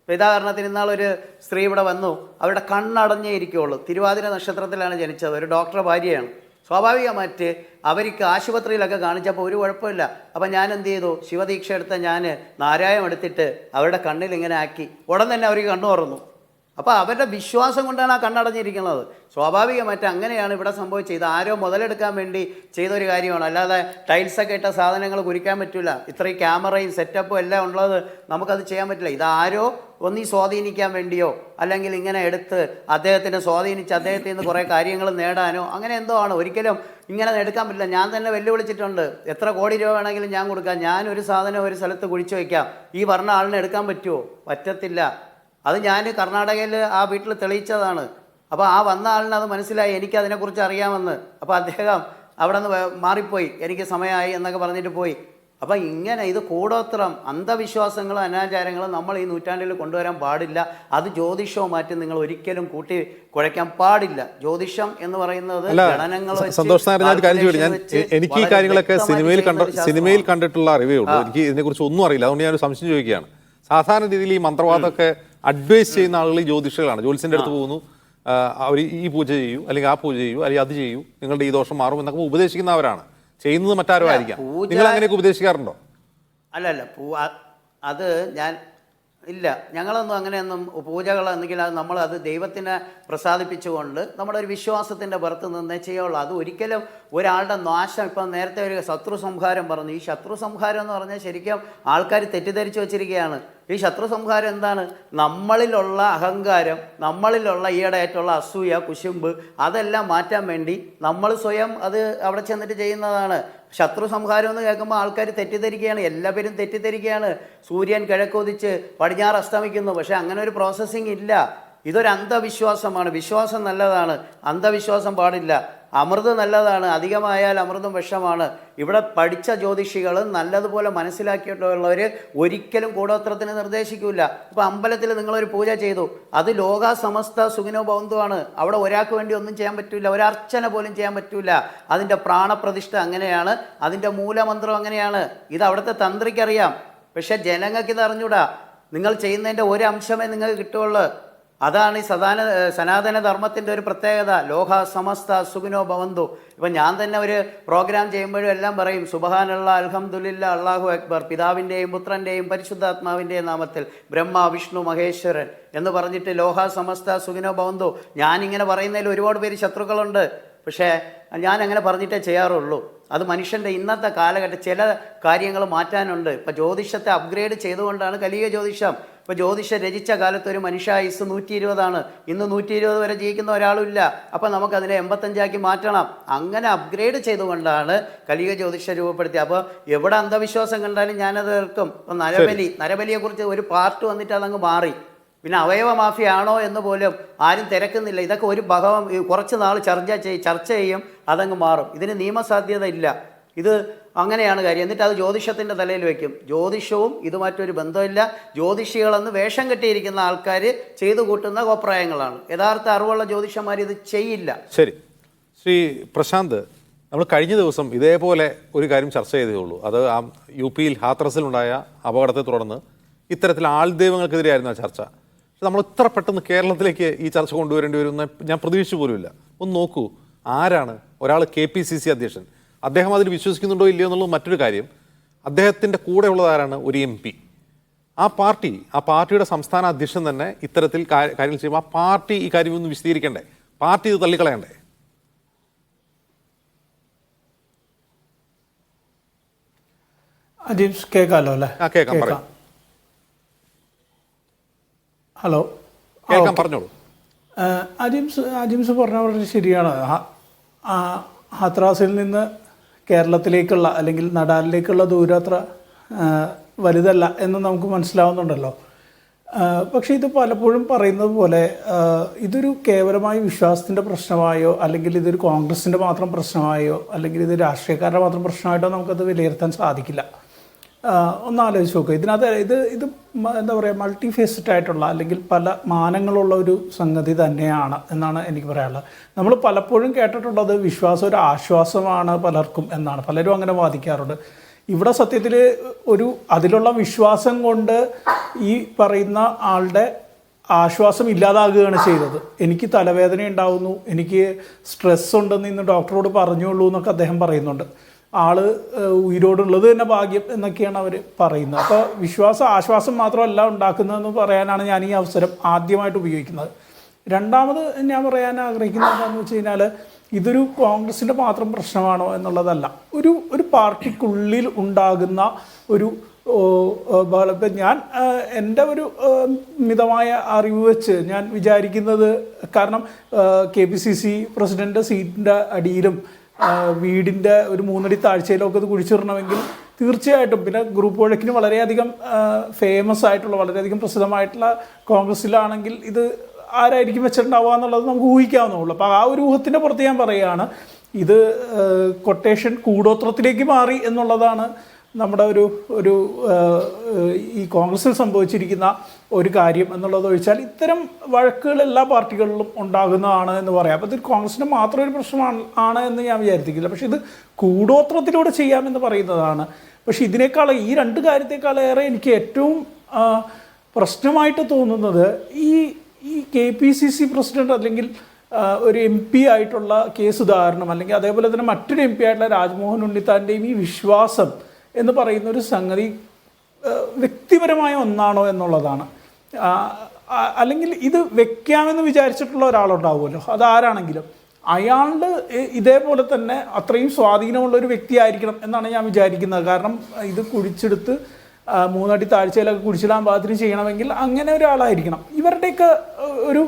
ഉദാഹരണത്തിന് ഇന്നാളൊരു സ്ത്രീ ഇവിടെ വന്നു, അവരുടെ കണ്ണടഞ്ഞേ ഇരിക്കുകയുള്ളൂ. തിരുവാതിര നക്ഷത്രത്തിലാണ് ജനിച്ചത്, ഒരു ഡോക്ടറുടെ ഭാര്യയാണ്. സ്വാഭാവികമായിട്ട് അവർക്ക് ആശുപത്രിയിലൊക്കെ കാണിച്ചപ്പോൾ ഒരു കുഴപ്പമില്ല. അപ്പം ഞാൻ എന്ത് ചെയ്തു, ശിവദീക്ഷ എടുത്ത ഞാൻ നാരായം എടുത്തിട്ട് അവരുടെ കണ്ണിൽ ഇങ്ങനെ ആക്കി, ഉടൻ തന്നെ അവർക്ക് കണ്ണു തുറന്നു. അപ്പോൾ അവരുടെ വിശ്വാസം കൊണ്ടാണ് ആ കണ്ണടഞ്ഞിരിക്കുന്നത്. സ്വാഭാവികമായിട്ട് അങ്ങനെയാണ് ഇവിടെ സംഭവിച്ചത്. ഇത് ആരോ മുതലെടുക്കാൻ വേണ്ടി ചെയ്തൊരു കാര്യമാണ്, അല്ലാതെ ടൈൽസൊക്കെ ഇട്ട സാധനങ്ങൾ കുരിക്കാൻ പറ്റില്ല. ഇത്രയും ക്യാമറയും സെറ്റപ്പും എല്ലാം ഉള്ളത് നമുക്കത് ചെയ്യാൻ പറ്റില്ല. ഇതാരോ ഒന്നീ സ്വാധീനിക്കാൻ വേണ്ടിയോ അല്ലെങ്കിൽ ഇങ്ങനെ എടുത്ത് അദ്ദേഹത്തിനെ സ്വാധീനിച്ച് അദ്ദേഹത്തിൽ നിന്ന് കുറേ കാര്യങ്ങൾ നേടാനോ അങ്ങനെ എന്തോ ആണ്. ഒരിക്കലും ഇങ്ങനെ എടുക്കാൻ പറ്റില്ല. ഞാൻ തന്നെ വെല്ലുവിളിച്ചിട്ടുണ്ട്, എത്ര കോടി രൂപ വേണമെങ്കിലും ഞാൻ കൊടുക്കാം, ഞാനൊരു സാധനം ഒരു സ്ഥലത്ത് കുഴിച്ചു വയ്ക്കാം, ഈ പറഞ്ഞ ആളിനെ എടുക്കാൻ പറ്റുമോ? പറ്റത്തില്ല. അത് ഞാൻ കർണാടകയിൽ ആ വീട്ടിൽ തെളിയിച്ചതാണ്. അപ്പോൾ ആ വന്ന ആളിന് അത് മനസ്സിലായി, എനിക്കതിനെക്കുറിച്ച് അറിയാമെന്ന്. അപ്പോൾ അദ്ദേഹം അവിടെ നിന്ന് മാറിപ്പോയി, എനിക്ക് സമയമായി എന്നൊക്കെ പറഞ്ഞിട്ട് പോയി. അപ്പം ഇങ്ങനെ ഇത് കൂടോത്രം അന്ധവിശ്വാസങ്ങളും അനാചാരങ്ങളും നമ്മൾ ഈ നൂറ്റാണ്ടിൽ കൊണ്ടുവരാൻ പാടില്ല. അത് ജ്യോതിഷവുമായിട്ട് നിങ്ങൾ ഒരിക്കലും കൂട്ടി കുഴയ്ക്കാൻ പാടില്ല. ജ്യോതിഷം എന്ന് പറയുന്നത് സന്തോഷ് നായർ, ഞാൻ കാര്യം ചോദിച്ചു, ഞാൻ എനിക്ക് ഈ കാര്യങ്ങളൊക്കെ സിനിമയിൽ കണ്ടിട്ടുള്ള അറിവേ ഉള്ളൂ. എനിക്ക് ഇതിനെക്കുറിച്ച് ഒന്നും അറിയില്ല. അതുകൊണ്ട് ഞാനൊരു സംശയം ചോദിക്കുകയാണ്. സാധാരണ രീതിയിൽ ഈ മന്ത്രവാദമൊക്കെ അഡ്വൈസ് ചെയ്യുന്ന ആളുകൾ ഈ ജ്യോതിഷികളാണ്. ജ്യോത്സ്യൻ്റെ അടുത്ത് പോകുന്നു, അവർ ഈ പൂജ ചെയ്യൂ, അല്ലെങ്കിൽ ആ പൂജ ചെയ്യൂ, അല്ലെങ്കിൽ അത് ചെയ്യൂ, നിങ്ങളുടെ ഈ ദോഷം മാറും എന്നൊക്കെ ഉപദേശിക്കുന്നവരാണ്. ചെയ്യുന്നത് മറ്റാരോ ആയിരിക്കാം. നിങ്ങൾ അങ്ങനെയൊക്കെ ഉപദേശിക്കാറുണ്ടോ? അല്ലല്ല, അത് ഞാൻ ഇല്ല, ഞങ്ങളൊന്നും അങ്ങനെയൊന്നും പൂജകൾ എന്തെങ്കിൽ അത് നമ്മളത് ദൈവത്തിനെ പ്രസാദിപ്പിച്ചുകൊണ്ട് നമ്മുടെ ഒരു വിശ്വാസത്തിൻ്റെ പുറത്ത് നിന്നേ ചെയ്യുള്ളൂ. അത് ഒരിക്കലും ഒരാളുടെ നാശം, ഇപ്പം നേരത്തെ ഒരു ശത്രു സംഹാരം പറഞ്ഞു. ഈ ശത്രു സംഹാരം എന്ന് പറഞ്ഞാൽ ശരിക്കും ആൾക്കാർ തെറ്റിദ്ധരിച്ച് വച്ചിരിക്കുകയാണ്. ഈ ശത്രു സംഹാരം എന്താണ്? നമ്മളിലുള്ള അഹങ്കാരം, നമ്മളിലുള്ള ഈയിടെയായിട്ടുള്ള അസൂയ, കുശുമ്പ്, അതെല്ലാം മാറ്റാൻ വേണ്ടി നമ്മൾ സ്വയം അത് അവിടെ ചെന്നിട്ട് ചെയ്യുന്നതാണ്. ശത്രു സംഹാരം എന്ന് കേൾക്കുമ്പോൾ ആൾക്കാർ തെറ്റിദ്ധരിക്കുകയാണ്, എല്ലാവരും തെറ്റിദ്ധരിക്കുകയാണ്. സൂര്യൻ കിഴക്കുദിച്ച് പടിഞ്ഞാറ് അസ്തമിക്കുന്നു, പക്ഷേ അങ്ങനെ ഒരു പ്രോസസ്സിങ് ഇല്ല. ഇതൊരു അന്ധവിശ്വാസമാണ്. വിശ്വാസം നല്ലതാണ്, അന്ധവിശ്വാസം പാടില്ല. അമൃത് നല്ലതാണ്, അധികമായാൽ അമൃതും വിഷമാണ്. ഇവിടെ പഠിച്ച ജ്യോതിഷികൾ നല്ലതുപോലെ മനസ്സിലാക്കിയിട്ടുള്ളവർ ഒരിക്കലും കൂടോത്രത്തിന് നിർദ്ദേശിക്കില്ല. ഇപ്പോൾ അമ്പലത്തിൽ നിങ്ങളൊരു പൂജ ചെയ്തു, അത് ലോക സമസ്ത സുഖിനോ ഭവന്തുവാണ്. അവിടെ ഒരാൾക്ക് വേണ്ടി ഒന്നും ചെയ്യാൻ പറ്റില്ല, ഒരർച്ചന പോലും ചെയ്യാൻ പറ്റില്ല. അതിൻ്റെ പ്രാണപ്രതിഷ്ഠ അങ്ങനെയാണ്, അതിൻ്റെ മൂലമന്ത്രം അങ്ങനെയാണ്. ഇത് അവിടുത്തെ തന്ത്രിക്കറിയാം, പക്ഷേ ജനങ്ങൾക്ക് ഇത് അറിഞ്ഞൂടാ. നിങ്ങൾ ചെയ്യുന്നതിൻ്റെ ഒരു അംശമേ നിങ്ങൾക്ക് കിട്ടുള്ളൂ. അതാണ് ഈ സനാതന ധർമ്മത്തിൻ്റെ ഒരു പ്രത്യേകത. ലോക സമസ്ത സുഖിനോ ഭവന്തു. ഇപ്പം ഞാൻ തന്നെ ഒരു പ്രോഗ്രാം ചെയ്യുമ്പോഴും എല്ലാം പറയും, സുബ്ഹാനല്ലാഹ്, അൽഹംദുലില്ലാഹ്, അല്ലാഹു അക്ബർ, പിതാവിൻ്റെയും പുത്രൻ്റെയും പരിശുദ്ധാത്മാവിൻ്റെയും നാമത്തിൽ, ബ്രഹ്മ വിഷ്ണു മഹേശ്വരൻ എന്ന് പറഞ്ഞിട്ട് ലോക സമസ്ത സുഖിനോ ഭവന്തു. ഞാനിങ്ങനെ പറയുന്നതിൽ ഒരുപാട് പേര് ശത്രുക്കളുണ്ട്, പക്ഷേ ഞാൻ അങ്ങനെ പറഞ്ഞിട്ടേ ചെയ്യാറുള്ളൂ. അത് മനുഷ്യൻ്റെ ഇന്നത്തെ കാലഘട്ടം ചില കാര്യങ്ങൾ മാറ്റാനുണ്ട്. ഇപ്പം ജ്യോതിഷത്തെ അപ്ഗ്രേഡ് ചെയ്തുകൊണ്ടാണ് കലിയുഗ ജ്യോതിഷം. ഇപ്പോൾ ജ്യോതിഷം രചിച്ച കാലത്ത് ഒരു മനുഷ്യായുസ് 120 ഇന്ന് 120 വരെ ജീവിക്കുന്ന ഒരാളും ഇല്ല. അപ്പം നമുക്കതിനെ 85 മാറ്റണം. അങ്ങനെ അപ്ഗ്രേഡ് ചെയ്തുകൊണ്ടാണ് കലിയുഗ ജ്യോതിഷം രൂപപ്പെടുത്തിയത്. അപ്പോൾ എവിടെ അന്ധവിശ്വാസം കണ്ടാലും ഞാനത് ഏർക്കും. ഇപ്പം നരബലിയെക്കുറിച്ച് ഒരു പാർട്ട് വന്നിട്ട് അതങ്ങ് മാറി. പിന്നെ അവയവ മാഫിയാണോ എന്ന് പോലും ആരും തിരക്കുന്നില്ല. ഇതൊക്കെ ഒരു കുറച്ച് നാൾ ചർച്ച ചെയ്യും, അതങ്ങ് മാറും. ഇതിന് നിയമസാധ്യത ഇല്ല. ഇത് അങ്ങനെയാണ് കാര്യം. എന്നിട്ട് അത് ജ്യോതിഷത്തിൻ്റെ തലയിൽ വയ്ക്കും. ജ്യോതിഷവും ഇതുമായിട്ടൊരു ബന്ധമില്ല. ജ്യോതിഷികളെന്ന് വേഷം കെട്ടിയിരിക്കുന്ന ആൾക്കാർ ചെയ്തു കൂട്ടുന്ന കോപ്രായങ്ങളാണ്. യഥാർത്ഥ അറിവുള്ള ജ്യോതിഷന്മാർ ഇത് ചെയ്യില്ല. ശരി, ശ്രീ പ്രശാന്ത്, നമ്മൾ കഴിഞ്ഞ ദിവസം ഇതേപോലെ ഒരു കാര്യം ചർച്ച ചെയ്തേ ഉള്ളൂ. അത് ആ UP-യിൽ ഹാത്രസിലുണ്ടായ അപകടത്തെ തുടർന്ന് ഇത്തരത്തിൽ ആൾദൈവങ്ങൾക്കെതിരെയായിരുന്നു ആ ചർച്ച. പക്ഷെ നമ്മൾ ഇത്ര പെട്ടെന്ന് കേരളത്തിലേക്ക് ഈ ചർച്ച കൊണ്ടുവരേണ്ടി വരുമെന്ന് ഞാൻ പ്രതീക്ഷിച്ചു പോലുമില്ല. ഒന്ന് നോക്കൂ, ആരാണ് ഒരാൾ KPCC അധ്യക്ഷൻ, അദ്ദേഹം അതിൽ വിശ്വസിക്കുന്നുണ്ടോ ഇല്ലയോ എന്നുള്ളത് മറ്റൊരു കാര്യം. അദ്ദേഹത്തിൻ്റെ കൂടെ ഉള്ളത് ആരാണ്? ഒരു MP. ആ പാർട്ടിയുടെ സംസ്ഥാന അധ്യക്ഷൻ തന്നെ ഇത്തരത്തിൽ കാര്യങ്ങൾ ചെയ്യുമ്പോൾ ആ പാർട്ടി ഈ കാര്യം ഒന്ന് വിശദീകരിക്കണ്ടേ? പാർട്ടി ഇത് തള്ളിക്കളയണ്ടേ? അജീംസ് കേൾക്കാമല്ലോ അല്ലേ? കേൾക്കാം, പറയാം. ഹലോ, കേൾക്കാം, പറഞ്ഞോളൂ. അജീംസ് പറഞ്ഞ വളരെ ശരിയാണ്. ഹാത്രാസിൽ നിന്ന് കേരളത്തിലേക്കുള്ള അല്ലെങ്കിൽ നടാലിലേക്കുള്ള ദൂരത്ര വലുതല്ല എന്ന് നമുക്ക് മനസ്സിലാവുന്നുണ്ടല്ലോ. പക്ഷേ ഇത് പലപ്പോഴും പറയുന്നത് പോലെ ഇതൊരു കേവലമായി വിശ്വാസത്തിൻ്റെ പ്രശ്നമായോ അല്ലെങ്കിൽ ഇതൊരു കോൺഗ്രസിൻ്റെ മാത്രം പ്രശ്നമായോ അല്ലെങ്കിൽ ഇത് രാഷ്ട്രീയക്കാരുടെ മാത്രം പ്രശ്നമായിട്ടോ നമുക്കത് വിലയിരുത്താൻ സാധിക്കില്ല. ഒന്ന് ആലോചിച്ച് നോക്കുക. ഇത് എന്താ പറയുക, മൾട്ടി ഫേസഡ് ആയിട്ടുള്ള അല്ലെങ്കിൽ പല മാനങ്ങളുള്ള ഒരു സംഗതി തന്നെയാണ് എന്നാണ് എനിക്ക് പറയാനുള്ളത്. നമ്മൾ പലപ്പോഴും കേട്ടിട്ടുള്ളത് വിശ്വാസം ഒരു ആശ്വാസമാണ് പലർക്കും എന്നാണ്. പലരും അങ്ങനെ വാദിക്കാറുണ്ട്. ഇവിടെ സത്യത്തിൽ അതിലുള്ള വിശ്വാസം കൊണ്ട് ഈ പറയുന്ന ആളുടെ ആശ്വാസം ഇല്ലാതാകുകയാണ് ചെയ്തത്. എനിക്ക് തലവേദന ഉണ്ടാവുന്നു, എനിക്ക് സ്ട്രെസ് ഉണ്ടെന്ന് ഇന്ന് ഡോക്ടറോട് പറഞ്ഞുള്ളൂ എന്നൊക്കെ അദ്ദേഹം പറയുന്നുണ്ട്. ആള് ഉയിരോടുള്ളത് തന്നെ ഭാഗ്യം എന്നൊക്കെയാണ് അവർ പറയുന്നത്. അപ്പോൾ ആശ്വാസം മാത്രമല്ല ഉണ്ടാക്കുന്നതെന്ന് പറയാനാണ് ഞാൻ ഈ അവസരം ആദ്യമായിട്ട് ഉപയോഗിക്കുന്നത്. രണ്ടാമത് ഞാൻ പറയാൻ ആഗ്രഹിക്കുന്നത് എന്താണെന്ന് വെച്ച് കഴിഞ്ഞാൽ, ഇതൊരു കോൺഗ്രസിൻ്റെ മാത്രം പ്രശ്നമാണോ എന്നുള്ളതല്ല. ഒരു പാർട്ടിക്കുള്ളിൽ ഉണ്ടാകുന്ന ഒരു ഇപ്പം ഞാൻ എൻ്റെ ഒരു മിതമായ അറിവ് വെച്ച് ഞാൻ വിചാരിക്കുന്നത്, കാരണം KPCC പ്രസിഡൻ്റ് സീറ്റിൻ്റെ അടിയിലും വീടിൻ്റെ ഒരു 3 അടി താഴ്ചയിലൊക്കെ ഇത് കുഴിച്ചിടണമെങ്കിൽ തീർച്ചയായിട്ടും, പിന്നെ ഗ്രൂപ്പ് വഴക്കിന് വളരെയധികം ഫേമസ് ആയിട്ടുള്ള, വളരെയധികം പ്രസിദ്ധമായിട്ടുള്ള കോൺഗ്രസ്സിലാണെങ്കിൽ ഇത് ആരായിരിക്കും വെച്ചിട്ടുണ്ടാവുക എന്നുള്ളത് നമുക്ക് ഊഹിക്കാവുന്നുള്ളൂ. അപ്പോൾ ആ ഒരു ഊഹത്തിൻ്റെ പുറത്ത് ഞാൻ പറയുകയാണ്, ഇത് കൊട്ടേഷൻ കൂടോത്രത്തിലേക്ക് മാറി എന്നുള്ളതാണ് നമ്മുടെ ഒരു ഈ കോൺഗ്രസിൽ സംഭവിച്ചിരിക്കുന്ന ഒരു കാര്യം എന്നുള്ളത് ഒഴിച്ചാൽ ഇത്തരം വഴക്കുകൾ എല്ലാ പാർട്ടികളിലും ഉണ്ടാകുന്നതാണ് എന്ന് പറയാം. അപ്പോൾ ഇത് കോൺഗ്രസിന് മാത്രം ഒരു പ്രശ്നമാണ് എന്ന് ഞാൻ വിചാരിച്ചിട്ടില്ല. പക്ഷേ ഇത് കൂടോത്രത്തിലൂടെ ചെയ്യാമെന്ന് പറയുന്നതാണ്. പക്ഷേ ഇതിനേക്കാൾ, ഈ 2 കാര്യത്തെക്കാളേറെ എനിക്ക് ഏറ്റവും പ്രശ്നമായിട്ട് തോന്നുന്നത് ഈ KPCC പ്രസിഡന്റ് അല്ലെങ്കിൽ ഒരു MP ആയിട്ടുള്ള സുധാകരനും, അല്ലെങ്കിൽ അതേപോലെ തന്നെ മറ്റൊരു MP ആയിട്ടുള്ള രാജ്മോഹൻ ഉണ്ണിത്താൻ്റെയും ഈ വിശ്വാസം എന്ന് പറയുന്ന ഒരു സംഗതി വ്യക്തിപരമായ ഒന്നാണോ എന്നുള്ളതാണ്. അല്ലെങ്കിൽ ഇത് വെക്കാമെന്ന് വിചാരിച്ചിട്ടുള്ള ഒരാളുണ്ടാവുമല്ലോ, അതാരാണെങ്കിലും അയാളുടെ ഇതേപോലെ തന്നെ അത്രയും സ്വാധീനമുള്ളൊരു വ്യക്തിയായിരിക്കണം എന്നാണ് ഞാൻ വിചാരിക്കുന്നത്. കാരണം ഇത് കുഴിച്ചെടുത്ത് 3 അടി താഴ്ചയിലൊക്കെ കുഴിച്ചിടാൻ പാകത്തിന് ചെയ്യണമെങ്കിൽ അങ്ങനെ ഒരാളായിരിക്കണം. ഇവരുടെയൊക്കെ ഒരു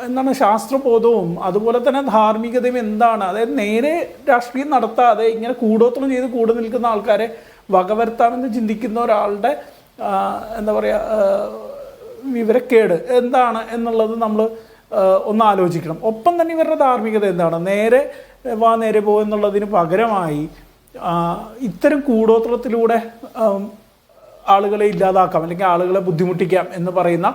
എന്താണ് ശാസ്ത്രബോധവും അതുപോലെ തന്നെ ധാർമ്മികതയും എന്താണ്, അതായത് നേരെ രാഷ്ട്രീയം നടത്താതെ ഇങ്ങനെ കൂടോത്രം ചെയ്ത് കൂടെ നിൽക്കുന്ന ആൾക്കാരെ വകവരുത്താമെന്ന് ചിന്തിക്കുന്ന ഒരാളുടെ എന്താ പറയുക വിവരക്കേട് എന്താണ് എന്നുള്ളത് നമ്മൾ ഒന്ന് ആലോചിക്കണം. ഒപ്പം തന്നെ ഇവരുടെ ധാർമ്മികത എന്താണ്, നേരെ പോകുമെന്നുള്ളതിന് പകരമായി ഇത്തരം കൂടോത്രത്തിലൂടെ ആളുകളെ ഇല്ലാതാക്കാം അല്ലെങ്കിൽ ആളുകളെ ബുദ്ധിമുട്ടിക്കാം എന്ന് പറയുന്ന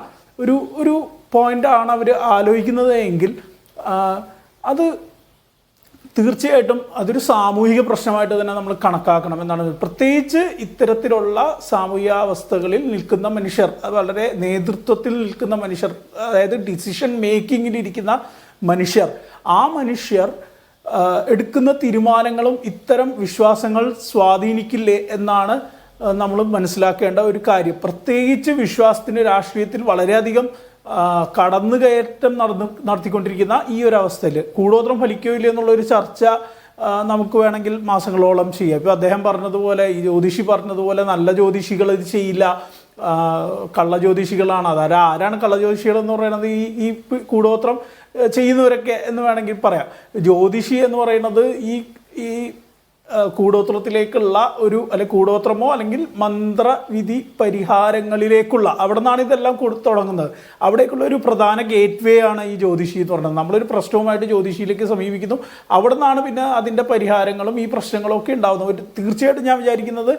ഒരു പോയിൻ്റാണ് അവർ ആലോചിക്കുന്നത് എങ്കിൽ അത് തീർച്ചയായിട്ടും അതൊരു സാമൂഹിക പ്രശ്നമായിട്ട് തന്നെ നമ്മൾ കണക്കാക്കണം എന്നാണ്. പ്രത്യേകിച്ച് ഇത്തരത്തിലുള്ള സാമൂഹികാവസ്ഥകളിൽ നിൽക്കുന്ന മനുഷ്യർ, വളരെ നേതൃത്വത്തിൽ നിൽക്കുന്ന മനുഷ്യർ, അതായത് ഡിസിഷൻ മേക്കിങ്ങിലിരിക്കുന്ന മനുഷ്യർ, ആ മനുഷ്യർ എടുക്കുന്ന തീരുമാനങ്ങളും ഇത്തരം വിശ്വാസങ്ങൾ സ്വാധീനിക്കില്ലേ എന്നാണ് നമ്മൾ മനസ്സിലാക്കേണ്ട ഒരു കാര്യം. പ്രത്യേകിച്ച് വിശ്വാസത്തിന് രാഷ്ട്രീയത്തിൽ വളരെയധികം കടന്നുകയറ്റം നടത്തിക്കൊണ്ടിരിക്കുന്ന ഈ ഒരു അവസ്ഥയിൽ കൂടോത്രം ഫലിക്കുകയില്ല എന്നുള്ളൊരു ചർച്ച നമുക്ക് വേണമെങ്കിൽ മാസങ്ങളോളം ചെയ്യാം. ഇപ്പോൾ അദ്ദേഹം പറഞ്ഞതുപോലെ, ഈ ജ്യോതിഷി പറഞ്ഞതുപോലെ നല്ല ജ്യോതിഷികൾ ഇത് ചെയ്യില്ല, കള്ള ജ്യോതിഷികളാണ്. ആരാണ് കള്ള ജ്യോതിഷികൾ എന്ന് പറയുന്നത്? ഈ കൂടോത്രം ചെയ്യുന്നവരൊക്കെ എന്ന് വേണമെങ്കിൽ പറയാം. ജ്യോതിഷി എന്ന് പറയുന്നത് ഈ കൂടോത്രത്തിലേക്കുള്ള കൂടോത്രമോ അല്ലെങ്കിൽ മന്ത്രവിധി പരിഹാരങ്ങളിലേക്കുള്ള, അവിടെ നിന്നാണ് ഇതെല്ലാം തുടങ്ങുന്നത്. അവിടേക്കുള്ള ഒരു പ്രധാന ഗേറ്റ് വേ ആണ് ഈ ജ്യോതിഷി എന്ന് പറയുന്നത്. നമ്മളൊരു പ്രശ്നവുമായിട്ട് ജ്യോതിഷിയിലേക്ക് സമീപിക്കുന്നു, അവിടെ നിന്നാണ് പിന്നെ അതിൻ്റെ പരിഹാരങ്ങളും ഈ പ്രശ്നങ്ങളും ഒക്കെ ഉണ്ടാകുന്നത്. തീർച്ചയായിട്ടും ഞാൻ വിചാരിക്കുന്നത്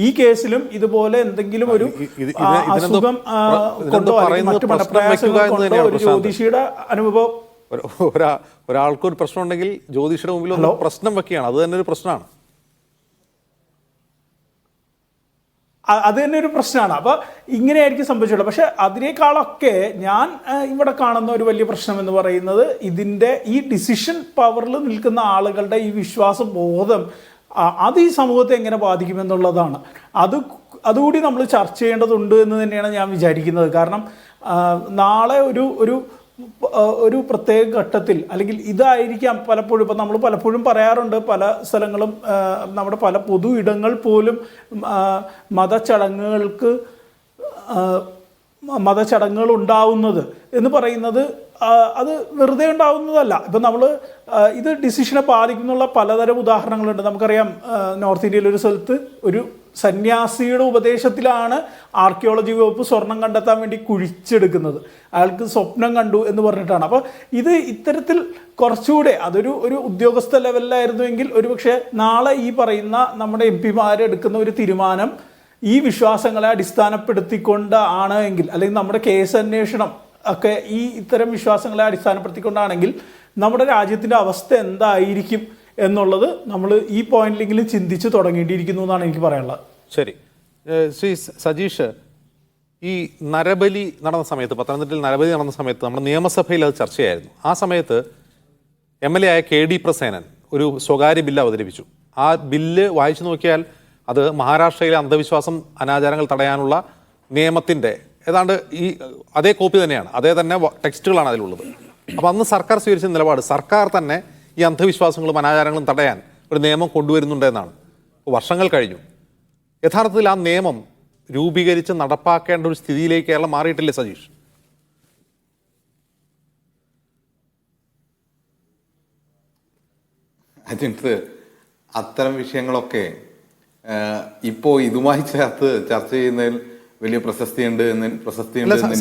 ഈ കേസിലും ഇതുപോലെ എന്തെങ്കിലും ഒരു അസുഖം കൊണ്ടോ മറ്റു മനപ്രയാസങ്ങൾ കൊണ്ടോ ഒരു ജ്യോതിഷിയുടെ അനുഭവം, ഒരാൾക്കൊരു പ്രശ്നം ഉണ്ടെങ്കിൽ ജ്യോതിഷിയുടെ മുമ്പിൽ ഒന്ന് പ്രശ്നം വെക്കുകയാണ്, അത് തന്നെ ഒരു പ്രശ്നമാണ്. അത് തന്നെ ഒരു പ്രശ്നമാണ്. അപ്പോൾ ഇങ്ങനെയായിരിക്കും സംഭവിച്ചുള്ളത്. പക്ഷെ അതിനേക്കാളൊക്കെ ഞാൻ ഇവിടെ കാണുന്ന ഒരു വലിയ പ്രശ്നം എന്ന് പറയുന്നത് ഇതിൻ്റെ ഈ ഡിസിഷൻ പവറിൽ നിൽക്കുന്ന ആളുകളുടെ ഈ വിശ്വാസബോധം അത് ഈ സമൂഹത്തെ എങ്ങനെ ബാധിക്കുമെന്നുള്ളതാണ്. അതുകൂടി നമ്മൾ ചർച്ച ചെയ്യേണ്ടതുണ്ട് എന്ന് തന്നെയാണ് ഞാൻ വിചാരിക്കുന്നത്. കാരണം നാളെ ഒരു പ്രത്യേക ഘട്ടത്തിൽ, അല്ലെങ്കിൽ ഇതായിരിക്കാം പലപ്പോഴും, ഇപ്പം നമ്മൾ പലപ്പോഴും പറയാറുണ്ട്, പല സ്ഥലങ്ങളും നമ്മുടെ പല പൊതു ഇടങ്ങൾ പോലും മതചടങ്ങുകൾ ഉണ്ടാവുന്നത് എന്ന് പറയുന്നത് അത് വെറുതെ ഉണ്ടാവുന്നതല്ല. ഇപ്പം നമ്മൾ ഇത് ഡിസിഷനെ ബാധിക്കുന്നുള്ള പലതരം ഉദാഹരണങ്ങളുണ്ട്. നമുക്കറിയാം, നോർത്ത് ഇന്ത്യയിലെ ഒരു സ്ഥലത്ത് ഒരു സന്യാസിയുടെ ഉപദേശത്തിലാണ് ആർക്കിയോളജി വകുപ്പ് സ്വർണം കണ്ടെത്താൻ വേണ്ടി കുഴിച്ചെടുക്കുന്നത്. അയാൾക്ക് സ്വപ്നം കണ്ടു എന്ന് പറഞ്ഞിട്ടാണ്. അപ്പോൾ ഇത് ഇത്തരത്തിൽ കുറച്ചുകൂടെ അതൊരു ഉദ്യോഗസ്ഥ ലെവലിലായിരുന്നുവെങ്കിൽ ഒരുപക്ഷെ നാളെ ഈ പറയുന്ന നമ്മുടെ MP-മാർ എടുക്കുന്ന ഒരു തീരുമാനം ഈ വിശ്വാസങ്ങളെ അടിസ്ഥാനപ്പെടുത്തിക്കൊണ്ട് ആണ് എങ്കിൽ, അല്ലെങ്കിൽ നമ്മുടെ കേസ് അന്വേഷണം ഒക്കെ ഈ ഇത്തരം വിശ്വാസങ്ങളെ അടിസ്ഥാനപ്പെടുത്തിക്കൊണ്ടാണെങ്കിൽ നമ്മുടെ രാജ്യത്തിൻ്റെ അവസ്ഥ എന്തായിരിക്കും എന്നുള്ളത് നമ്മൾ ഈ പോയിന്റിലെങ്കിലും ചിന്തിച്ച് തുടങ്ങേണ്ടിയിരിക്കുന്നു എന്നാണ് എനിക്ക് പറയാനുള്ളത്. ശരി, ശ്രീ സജീഷ്, ഈ നരബലി നടന്ന സമയത്ത്, പത്തനംതിട്ടയിൽ നരബലി നടന്ന സമയത്ത് നമ്മുടെ നിയമസഭയിൽ അത് ചർച്ചയായിരുന്നു. ആ സമയത്ത് MLA ആയ KD പ്രസേനൻ ഒരു സ്വകാര്യ ബില്ല് അവതരിപ്പിച്ചു. ആ ബില്ല് വായിച്ചു നോക്കിയാൽ അത് മഹാരാഷ്ട്രയിലെ അന്ധവിശ്വാസം, അനാചാരങ്ങൾ തടയാനുള്ള നിയമത്തിൻ്റെ ഏതാണ്ട് ഈ അതേ കോപ്പി തന്നെയാണ്, അതേ തന്നെ ടെക്സ്റ്റുകളാണ് അതിലുള്ളത്. അപ്പോൾ അന്ന് സർക്കാർ സ്വീകരിച്ച നിലപാട്, സർക്കാർ തന്നെ ഈ അന്ധവിശ്വാസങ്ങളും അനാചാരങ്ങളും തടയാൻ ഒരു നിയമം കൊണ്ടുവരുന്നുണ്ട് എന്നാണ്. വർഷങ്ങൾ കഴിഞ്ഞു. യഥാർത്ഥത്തിൽ ആ നിയമം രൂപീകരിച്ച് നടപ്പാക്കേണ്ട ഒരു സ്ഥിതിയിലേക്ക് കേരളം മാറിയിട്ടില്ലേ സജീഷ്? അതിനകത്ത് അത്തരം വിഷയങ്ങളൊക്കെ ഇപ്പോൾ ഇതുമായി ചേർത്ത് ചർച്ച ചെയ്യുന്നതിൽ വലിയ പ്രശസ്തിയുണ്ട് എന്ന്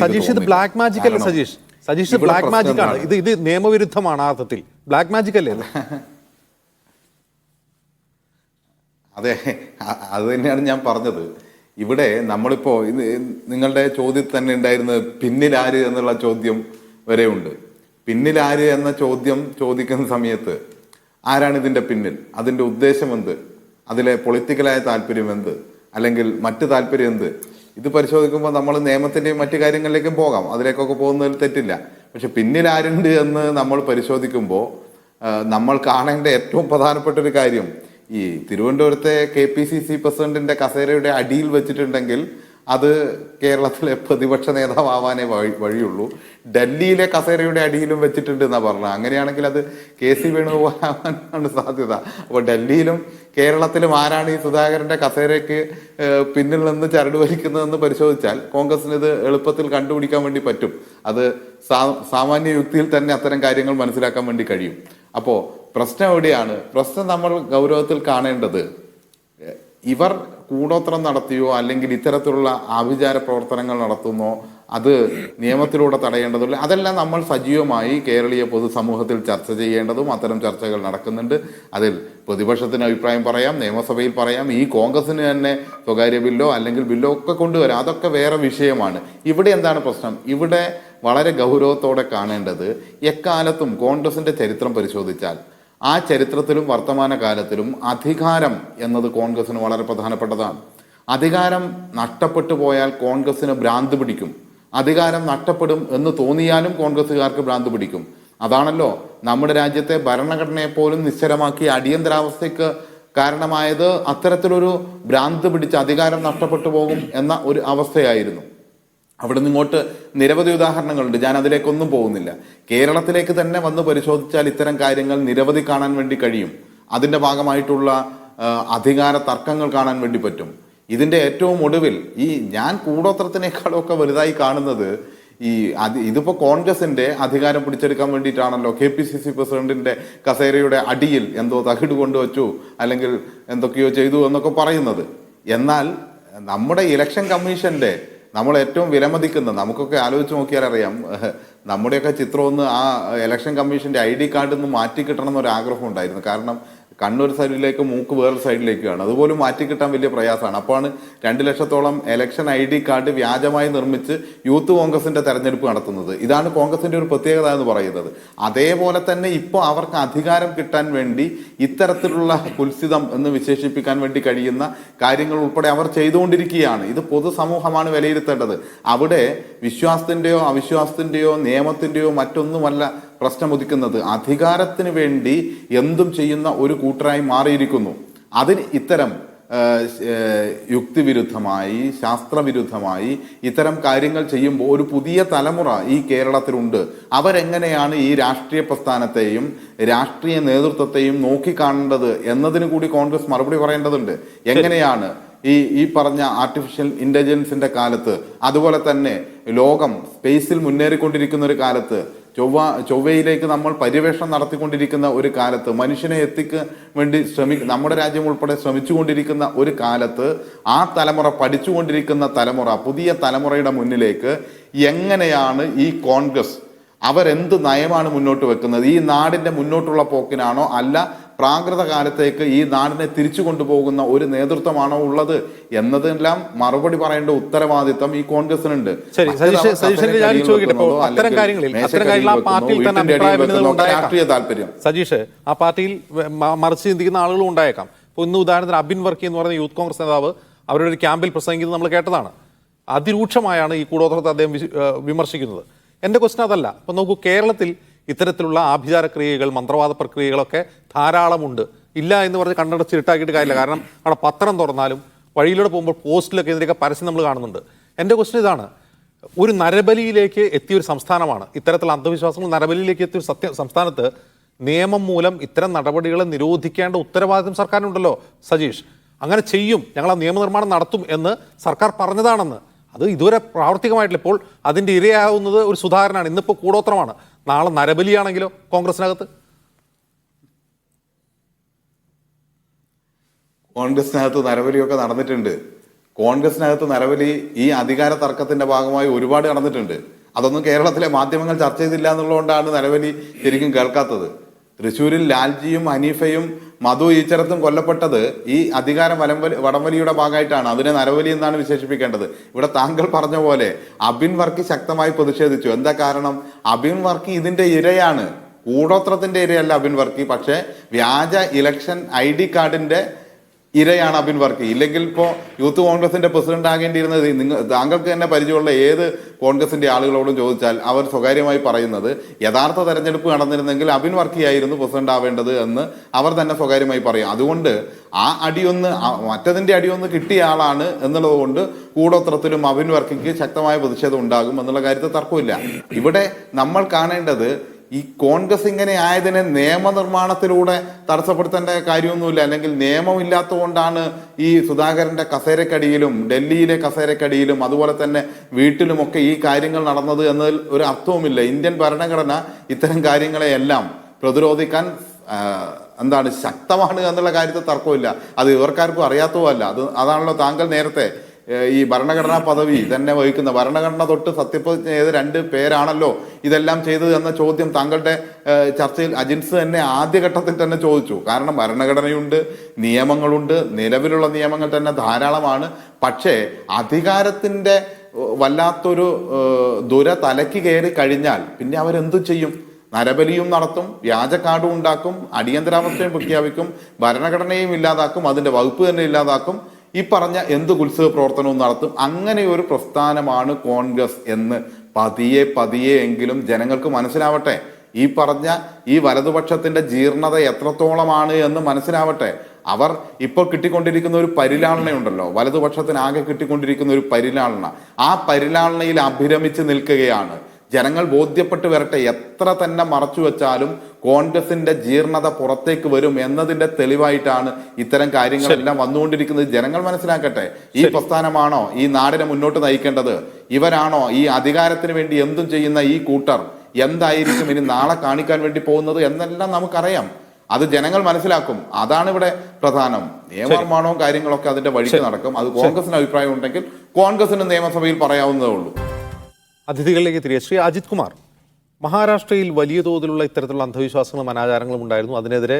സജീഷ്, ഇത് ബ്ലാക്ക് മാജിക് അല്ലേ സജീഷ്? സജീഷ്, ബ്ലാക്ക് മാജിക് ആണ് ഇത് നിയമവിരുദ്ധമാണ്. അർത്ഥത്തിൽ ബ്ലാക്ക് മാജിക് അല്ലേ? അതെ, അത് തന്നെയാണ് ഞാൻ പറഞ്ഞത്. ഇവിടെ നമ്മളിപ്പോൾ നിങ്ങളുടെ ചോദ്യത്തിൽ തന്നെ ഉണ്ടായിരുന്നത് പിന്നിലാര് എന്നുള്ള ചോദ്യം വരെ ഉണ്ട്. പിന്നിലാര് എന്ന ചോദ്യം ചോദിക്കുന്ന സമയത്ത് ആരാണ് ഇതിൻ്റെ പിന്നിൽ, അതിൻ്റെ ഉദ്ദേശം എന്ത്, അതിലെ പൊളിറ്റിക്കലായ താല്പര്യം എന്ത്, അല്ലെങ്കിൽ മറ്റ് താല്പര്യം എന്ത്, ഇത് പരിശോധിക്കുമ്പോൾ നമ്മൾ നിയമത്തിൻ്റെയും മറ്റു കാര്യങ്ങളിലേക്കും പോകാം, അതിലേക്കൊക്കെ പോകുന്നതിൽ തെറ്റില്ല. പക്ഷെ പിന്നിൽ ആരുണ്ട് എന്ന് നമ്മൾ പരിശോധിക്കുമ്പോൾ നമ്മൾ കാണേണ്ട ഏറ്റവും പ്രധാനപ്പെട്ട ഒരു കാര്യം, ഈ തിരുവനന്തപുരത്തെ KPCC പ്രസിഡന്റിന്റെ കസേരയുടെ അടിയിൽ വെച്ചിട്ടുണ്ടെങ്കിൽ അത് കേരളത്തിലെ പ്രതിപക്ഷ നേതാവാനേ വഴിയുള്ളൂ. ഡൽഹിയിലെ കസേരയുടെ അടിയിലും വെച്ചിട്ടുണ്ട് എന്നാ പറഞ്ഞത്. അങ്ങനെയാണെങ്കിൽ അത് KC വേണുഗോപാലാണ് സാധ്യത. അപ്പോൾ ഡൽഹിയിലും കേരളത്തിലും ആരാണ് ഈ സുധാകരന്റെ കസേരയ്ക്ക് പിന്നിൽ നിന്ന് ചരട് വലിക്കുന്നതെന്ന് പരിശോധിച്ചാൽ കോൺഗ്രസിന് ഇത് എളുപ്പത്തിൽ കണ്ടുപിടിക്കാൻ വേണ്ടി പറ്റും. അത് സാമാന്യ യുക്തിയിൽ തന്നെ അത്തരം കാര്യങ്ങൾ മനസ്സിലാക്കാൻ വേണ്ടി കഴിയും. അപ്പോൾ പ്രശ്നം എവിടെയാണ്? പ്രശ്നം നമ്മൾ ഗൗരവത്തിൽ കാണേണ്ടത് ഇവർ കൂടോത്രം നടത്തിയോ അല്ലെങ്കിൽ ഇത്തരത്തിലുള്ള ആഭിചാര പ്രവർത്തനങ്ങൾ നടത്തുന്നോ അത് നിയമത്തിലൂടെ തടയേണ്ടതുള്ള, അതെല്ലാം നമ്മൾ സജീവമായി കേരളീയ പൊതുസമൂഹത്തിൽ ചർച്ച ചെയ്യേണ്ടതും അത്തരം ചർച്ചകൾ നടക്കുന്നുണ്ട്. അതിൽ പ്രതിപക്ഷത്തിന് അഭിപ്രായം പറയാം, നിയമസഭയിൽ പറയാം, ഈ കോൺഗ്രസിന് തന്നെ സ്വകാര്യ ബില്ലോ അല്ലെങ്കിൽ ബില്ലോ ഒക്കെ കൊണ്ടുവരാം. അതൊക്കെ വേറെ വിഷയമാണ്. ഇവിടെ എന്താണ് പ്രശ്നം? ഇവിടെ വളരെ ഗൗരവത്തോടെ കാണേണ്ടത്, എക്കാലത്തും കോൺഗ്രസിന്റെ ചരിത്രം പരിശോധിച്ചാൽ ആ ചരിത്രത്തിലും വർത്തമാനകാലത്തിലും അധികാരം എന്നത് കോൺഗ്രസിന് വളരെ പ്രധാനപ്പെട്ടതാണ്. അധികാരം നഷ്ടപ്പെട്ടു പോയാൽ കോൺഗ്രസിന് ഭ്രാന്ത് പിടിക്കും. അധികാരം നഷ്ടപ്പെടും എന്ന് തോന്നിയാലും കോൺഗ്രസ്സുകാർക്ക് ഭ്രാന്ത് പിടിക്കും. അതാണല്ലോ നമ്മുടെ രാജ്യത്തെ ഭരണഘടനയെ പോലും നിശ്ചലമാക്കി അടിയന്തരാവസ്ഥയ്ക്ക് കാരണമായത്. അത്തരത്തിലൊരു ഭ്രാന്ത് പിടിച്ച് അധികാരം നഷ്ടപ്പെട്ടു പോകും എന്ന ഒരു അവസ്ഥയായിരുന്നു. അവിടെ നിന്ന് ഇങ്ങോട്ട് നിരവധി ഉദാഹരണങ്ങളുണ്ട്, ഞാൻ അതിലേക്കൊന്നും പോകുന്നില്ല. കേരളത്തിലേക്ക് തന്നെ വന്ന് പരിശോധിച്ചാൽ ഇത്തരം കാര്യങ്ങൾ നിരവധി കാണാൻ വേണ്ടി കഴിയും. അതിൻ്റെ ഭാഗമായിട്ടുള്ള അധികാര തർക്കങ്ങൾ കാണാൻ വേണ്ടി പറ്റും. ഇതിൻ്റെ ഏറ്റവും ഒടുവിൽ ഞാൻ കൂടോത്രത്തിനേക്കാളൊക്കെ വലുതായി കാണുന്നത് ഇതിപ്പോൾ കോൺഗ്രസിന്റെ അധികാരം പിടിച്ചെടുക്കാൻ വേണ്ടിയിട്ടാണല്ലോ KPCC പ്രസിഡന്റിന്റെ കസേരയുടെ അടിയിൽ എന്തോ തകിട് കൊണ്ടുവച്ചു അല്ലെങ്കിൽ എന്തൊക്കെയോ ചെയ്തു എന്നൊക്കെ പറയുന്നത്. എന്നാൽ നമ്മുടെ ഇലക്ഷൻ കമ്മീഷന്റെ നമ്മൾ ഏറ്റവും വിലമതിക്കുന്ന, നമുക്കൊക്കെ ആലോചിച്ച് നോക്കിയാൽ അറിയാം, നമ്മുടെയൊക്കെ ചിത്രം ഒന്ന് ആ ഇലക്ഷൻ കമ്മീഷന്റെ ID കാർഡിൽ നിന്ന് മാറ്റി കിട്ടണം എന്നൊരു ആഗ്രഹം ഉണ്ടായിരുന്നു. കാരണം കണ്ണൂർ സൈഡിലേക്ക്, മൂക്ക് വേറൊരു സൈഡിലേക്കാണ്. അതുപോലും മാറ്റിക്കിട്ടാൻ വലിയ പ്രയാസമാണ്. അപ്പോഴാണ് 2 ലക്ഷത്തോളം ഇലക്ഷൻ ID കാർഡ് വ്യാജമായി നിർമ്മിച്ച് യൂത്ത് കോൺഗ്രസിന്റെ തെരഞ്ഞെടുപ്പ് നടത്തുന്നത്. ഇതാണ് കോൺഗ്രസിന്റെ ഒരു പ്രത്യേകത എന്ന് പറയുന്നത്. അതേപോലെ തന്നെ ഇപ്പോൾ അവർക്ക് അധികാരം കിട്ടാൻ വേണ്ടി ഇത്തരത്തിലുള്ള കുൽസിതം എന്ന് വിശേഷിപ്പിക്കാൻ വേണ്ടി കഴിയുന്ന കാര്യങ്ങൾ ഉൾപ്പെടെ അവർ ചെയ്തുകൊണ്ടിരിക്കുകയാണ്. ഇത് പൊതുസമൂഹമാണ് വിലയിരുത്തേണ്ടത്. അവിടെ വിശ്വാസത്തിന്റെയോ അവിശ്വാസത്തിന്റെയോ നിയമത്തിന്റെയോ മറ്റൊന്നുമല്ല പ്രശ്നം ഉദിക്കുന്നത്. അധികാരത്തിന് വേണ്ടി എന്തും ചെയ്യുന്ന ഒരു കൂട്ടരായി മാറിയിരിക്കുന്നു. അതിന് ഇത്തരം യുക്തിവിരുദ്ധമായി, ശാസ്ത്രവിരുദ്ധമായി ഇത്തരം കാര്യങ്ങൾ ചെയ്യുമ്പോൾ ഒരു പുതിയ തലമുറ ഈ കേരളത്തിലുണ്ട്. അവരെങ്ങനെയാണ് ഈ രാഷ്ട്രീയ പ്രസ്ഥാനത്തെയും രാഷ്ട്രീയ നേതൃത്വത്തെയും നോക്കിക്കാണേണ്ടത് എന്നതിന് കൂടി കോൺഗ്രസ് മറുപടി പറയേണ്ടതുണ്ട്. എങ്ങനെയാണ് ഈ പറഞ്ഞ ആർട്ടിഫിഷ്യൽ ഇന്റലിജൻസിന്റെ കാലത്ത്, അതുപോലെ തന്നെ ലോകം സ്പേസിൽ മുന്നേറിക്കൊണ്ടിരിക്കുന്ന ഒരു കാലത്ത്, ചൊവ്വയിലേക്ക് നമ്മൾ പര്യവേഷണം നടത്തിക്കൊണ്ടിരിക്കുന്ന ഒരു കാലത്ത്, മനുഷ്യനെ എത്തിക്കാൻ വേണ്ടി നമ്മുടെ രാജ്യം ഉൾപ്പെടെ ശ്രമിച്ചുകൊണ്ടിരിക്കുന്ന ഒരു കാലത്ത്, ആ തലമുറ, പഠിച്ചുകൊണ്ടിരിക്കുന്ന തലമുറ, പുതിയ തലമുറയുടെ മുന്നിലേക്ക് എങ്ങനെയാണ് ഈ കോൺഗ്രസ്, അവരെന്ത് നയമാണ് മുന്നോട്ട് വെക്കുന്നത്? ഈ നാടിന്റെ മുന്നോട്ടുള്ള പോക്കിനാണോ, അല്ല പ്രാകൃത കാലത്തേക്ക് ഈ നാടിനെ തിരിച്ചു കൊണ്ടുപോകുന്ന ഒരു നേതൃത്വമാണോ ഉള്ളത് എന്നതെല്ലാം മറുപടി പറയേണ്ട ഉത്തരവാദിത്തം ഈ കോൺഗ്രസിനുണ്ട്. രാഷ്ട്രീയ താല്പര്യം സജീഷ്, ആ പാർട്ടിയിൽ മറിച്ച് ചിന്തിക്കുന്ന ആളുകളും ഉണ്ടായേക്കാം. ഇപ്പോൾ ഇന്ന് ഉദാഹരണത്തിന് അബിൻ വർക്കി എന്ന് പറയുന്ന യൂത്ത് കോൺഗ്രസ് നേതാവ് അവരുടെ ഒരു ക്യാമ്പിൽ പ്രസംഗിക്കുന്നത് നമ്മൾ കേട്ടതാണ്. അതിരൂക്ഷമായാണ് ഈ കൂടോത്രത്തെ അദ്ദേഹം വിമർശിക്കുന്നത്. എൻ്റെ ക്വസ്റ്റൻ അതല്ല. അപ്പം നോക്കൂ, കേരളത്തിൽ ഇത്തരത്തിലുള്ള ആഭിചാര ക്രിയകൾ, മന്ത്രവാദ പ്രക്രിയകളൊക്കെ ധാരാളമുണ്ട്. ഇല്ല എന്ന് പറഞ്ഞ് കണ്ണടച്ച് ഇരുട്ടാക്കിയിട്ട് കാര്യമില്ല. കാരണം അവിടെ പത്രം തുറന്നാലും വഴിയിലൂടെ പോകുമ്പോൾ പോസ്റ്റിലൊക്കെ ഇതിൻ്റെയൊക്കെ പരസ്യം നമ്മൾ കാണുന്നുണ്ട്. എൻ്റെ ക്വസ്റ്റൻ ഇതാണ്, ഒരു നരബലിയിലേക്ക് എത്തിയൊരു സംസ്ഥാനമാണ്, ഇത്തരത്തിലുള്ള അന്ധവിശ്വാസങ്ങൾ നരബലിയിലേക്ക് എത്തിയ സംസ്ഥാനത്ത് നിയമം മൂലം ഇത്തരം നടപടികളെ നിരോധിക്കേണ്ട ഉത്തരവാദിത്വം സർക്കാരിനുണ്ടല്ലോ സജീഷ്. അങ്ങനെ ചെയ്യും, ഞങ്ങൾ ആ നിയമനിർമ്മാണം നടത്തും എന്ന് സർക്കാർ പറഞ്ഞതാണെന്ന്. അത് ഇതുവരെ പ്രാവർത്തികമായിട്ടില്ല. ഇപ്പോൾ അതിൻ്റെ ഇരയാവുന്നത് ഒരു സുധാകരനാണ്. ഇന്നിപ്പോൾ കൂടോത്രമാണ്, നാളെ നരബലിയാണെങ്കിലോ കോൺഗ്രസിനകത്ത്? കോൺഗ്രസിനകത്ത് നരബലിയൊക്കെ നടന്നിട്ടുണ്ട്. കോൺഗ്രസിനകത്ത് നരബലി ഈ അധികാര തർക്കത്തിന്റെ ഭാഗമായി ഒരുപാട് നടന്നിട്ടുണ്ട്. അതൊന്നും കേരളത്തിലെ മാധ്യമങ്ങൾ ചർച്ച ചെയ്തില്ല എന്നുള്ളതുകൊണ്ടാണ് നരബലി ശരിക്കും കേൾക്കാത്തത്. തൃശ്ശൂരിൽ ലാൽജിയും ഹനീഫയും മധു ഈച്ചരത്തും കൊല്ലപ്പെട്ടത് ഈ അധികാര വടംവലിയുടെ ഭാഗമായിട്ടാണ്. അതിനെ നരബലി എന്നാണ് വിശേഷിപ്പിക്കേണ്ടത്. ഇവിടെ താങ്കൾ പറഞ്ഞ പോലെ അബിൻ വർക്കി ശക്തമായി പ്രതിഷേധിച്ചു. എന്താ കാരണം? അബിൻ വർക്കി ഇതിന്റെ ഇരയാണ്. കൂടോത്രത്തിന്റെ ഇരയല്ല അബിൻ വർക്കി, പക്ഷേ വ്യാജ ഇലക്ഷൻ ID കാർഡിന്റെ ഇരയാണ് അബിൻ വർക്കി. ഇല്ലെങ്കിൽ ഇപ്പോൾ യൂത്ത് കോൺഗ്രസിന്റെ പ്രസിഡന്റ് ആകേണ്ടിയിരുന്നത് താങ്കൾക്ക് തന്നെ പരിചയമുള്ള ഏത് കോൺഗ്രസിന്റെ ആളുകളോടും ചോദിച്ചാൽ അവർ സ്വകാര്യമായി പറയുന്നത് യഥാർത്ഥ തെരഞ്ഞെടുപ്പ് നടന്നിരുന്നെങ്കിൽ അബിൻ വർക്കി ആയിരുന്നു പ്രസിഡന്റ് ആവേണ്ടത് എന്ന് അവർ തന്നെ സ്വകാര്യമായി പറയും. അതുകൊണ്ട് ആ അടിയൊന്ന് മറ്റതിന്റെ അടിയൊന്ന് കിട്ടിയ ആളാണ് എന്നുള്ളത് കൊണ്ട് കൂടോത്രത്തിലും അബിൻ വർക്കിക്ക് ശക്തമായ പ്രതിഷേധം ഉണ്ടാകും എന്നുള്ള കാര്യത്തിൽ തർക്കമില്ല. ഇവിടെ നമ്മൾ കാണേണ്ടത് ഈ കോൺഗ്രസ് ഇങ്ങനെ ആയതിനെ നിയമനിർമ്മാണത്തിലൂടെ തടസ്സപ്പെടുത്തേണ്ട കാര്യമൊന്നുമില്ല. അല്ലെങ്കിൽ നിയമമില്ലാത്തതുകൊണ്ടാണ് ഈ സുധാകരന്റെ കസേരക്കടിയിലും ഡൽഹിയിലെ കസേരക്കടിയിലും അതുപോലെ തന്നെ വീട്ടിലുമൊക്കെ ഈ കാര്യങ്ങൾ നടന്നത് എന്നതിൽ ഒരു അർത്ഥവുമില്ല. ഇന്ത്യൻ ഭരണഘടന ഇത്തരം കാര്യങ്ങളെയെല്ലാം പ്രതിരോധിക്കാൻ ശക്തമാണ് എന്നുള്ള കാര്യത്തിൽ തർക്കമില്ല. അത് ഇവർക്കാർക്കും അറിയാത്തതല്ല. അതാണല്ലോ താങ്കൾ നേരത്തെ ഈ ഭരണഘടനാ പദവി തന്നെ വഹിക്കുന്ന, ഭരണഘടന തൊട്ട് സത്യപ്രതിജ്ഞ ചെയ്ത 2 പേരാണല്ലോ ഇതെല്ലാം ചെയ്തത് എന്ന ചോദ്യം താങ്കളുടെ ചർച്ചയിൽ അജിൻസ് തന്നെ ആദ്യഘട്ടത്തിൽ തന്നെ ചോദിച്ചു. കാരണം ഭരണഘടനയുണ്ട്, നിയമങ്ങളുണ്ട്, നിലവിലുള്ള നിയമങ്ങൾ തന്നെ ധാരാളമാണ്. പക്ഷേ അധികാരത്തിന്റെ വല്ലാത്തൊരു ദുര തലയ്ക്ക് കയറി കഴിഞ്ഞാൽ പിന്നെ അവരെന്തു ചെയ്യും? നരബലിയും നടത്തും, വ്യാജ കാർഡും ഉണ്ടാക്കും, അടിയന്തരാവസ്ഥയും പ്രഖ്യാപിക്കും, ഭരണഘടനയും ഇല്ലാതാക്കും, അതിന്റെ വകുപ്പ് തന്നെ ഇല്ലാതാക്കും, ഈ പറഞ്ഞ എന്ത് ഉത്സവ പ്രവർത്തനവും നടത്തും. അങ്ങനെ ഒരു പ്രസ്ഥാനമാണ് കോൺഗ്രസ് എന്ന് പതിയെ എങ്കിലും ജനങ്ങൾക്ക് മനസ്സിലാവട്ടെ. ഈ പറഞ്ഞ ഈ വലതുപക്ഷത്തിന്റെ ജീർണത എത്രത്തോളമാണ് എന്ന് മനസ്സിലാവട്ടെ. അവർ ഇപ്പോൾ കിട്ടിക്കൊണ്ടിരിക്കുന്ന ഒരു പരിലാളനയുണ്ടല്ലോ, വലതുപക്ഷത്തിനാകെ കിട്ടിക്കൊണ്ടിരിക്കുന്ന ഒരു പരിലാളന, ആ പരിലാളനയിൽ അഭിരമിച്ച് നിൽക്കുകയാണ്. ജനങ്ങൾ ബോധ്യപ്പെട്ട് വരട്ടെ. എത്ര തന്നെ മറച്ചു വെച്ചാലും കോൺഗ്രസിന്റെ ജീർണത പുറത്തേക്ക് വരും എന്നതിന്റെ തെളിവായിട്ടാണ് ഇത്തരം കാര്യങ്ങളെല്ലാം വന്നുകൊണ്ടിരിക്കുന്നത്. ജനങ്ങൾ മനസ്സിലാക്കട്ടെ. ഈ പ്രസ്ഥാനമാണോ ഈ നാടിനെ മുന്നോട്ട് നയിക്കേണ്ടത്? ഇവരാണോ ഈ അധികാരത്തിന് വേണ്ടി എന്തും ചെയ്യുന്ന ഈ കൂട്ടർ? എന്തായിരിക്കും ഇനി നാളെ കാണിക്കാൻ വേണ്ടി പോകുന്നത് എന്നെല്ലാം നമുക്കറിയാം. അത് ജനങ്ങൾ മനസ്സിലാക്കും. അതാണ് ഇവിടെ പ്രധാനം. നിയമനിർമ്മാണവും കാര്യങ്ങളൊക്കെ അതിന്റെ വഴിക്ക് നടക്കും. അത് കോൺഗ്രസിന് അഭിപ്രായം ഉണ്ടെങ്കിൽ കോൺഗ്രസിന് നിയമസഭയിൽ പറയാവുന്നതേ ഉള്ളൂ. അതിഥികളിലേക്ക് തിരികെ. ശ്രീ അജിത് കുമാർ, മഹാരാഷ്ട്രയിൽ വലിയ തോതിലുള്ള ഇത്തരത്തിലുള്ള അന്ധവിശ്വാസങ്ങളും അനാചാരങ്ങളും ഉണ്ടായിരുന്നു. അതിനെതിരെ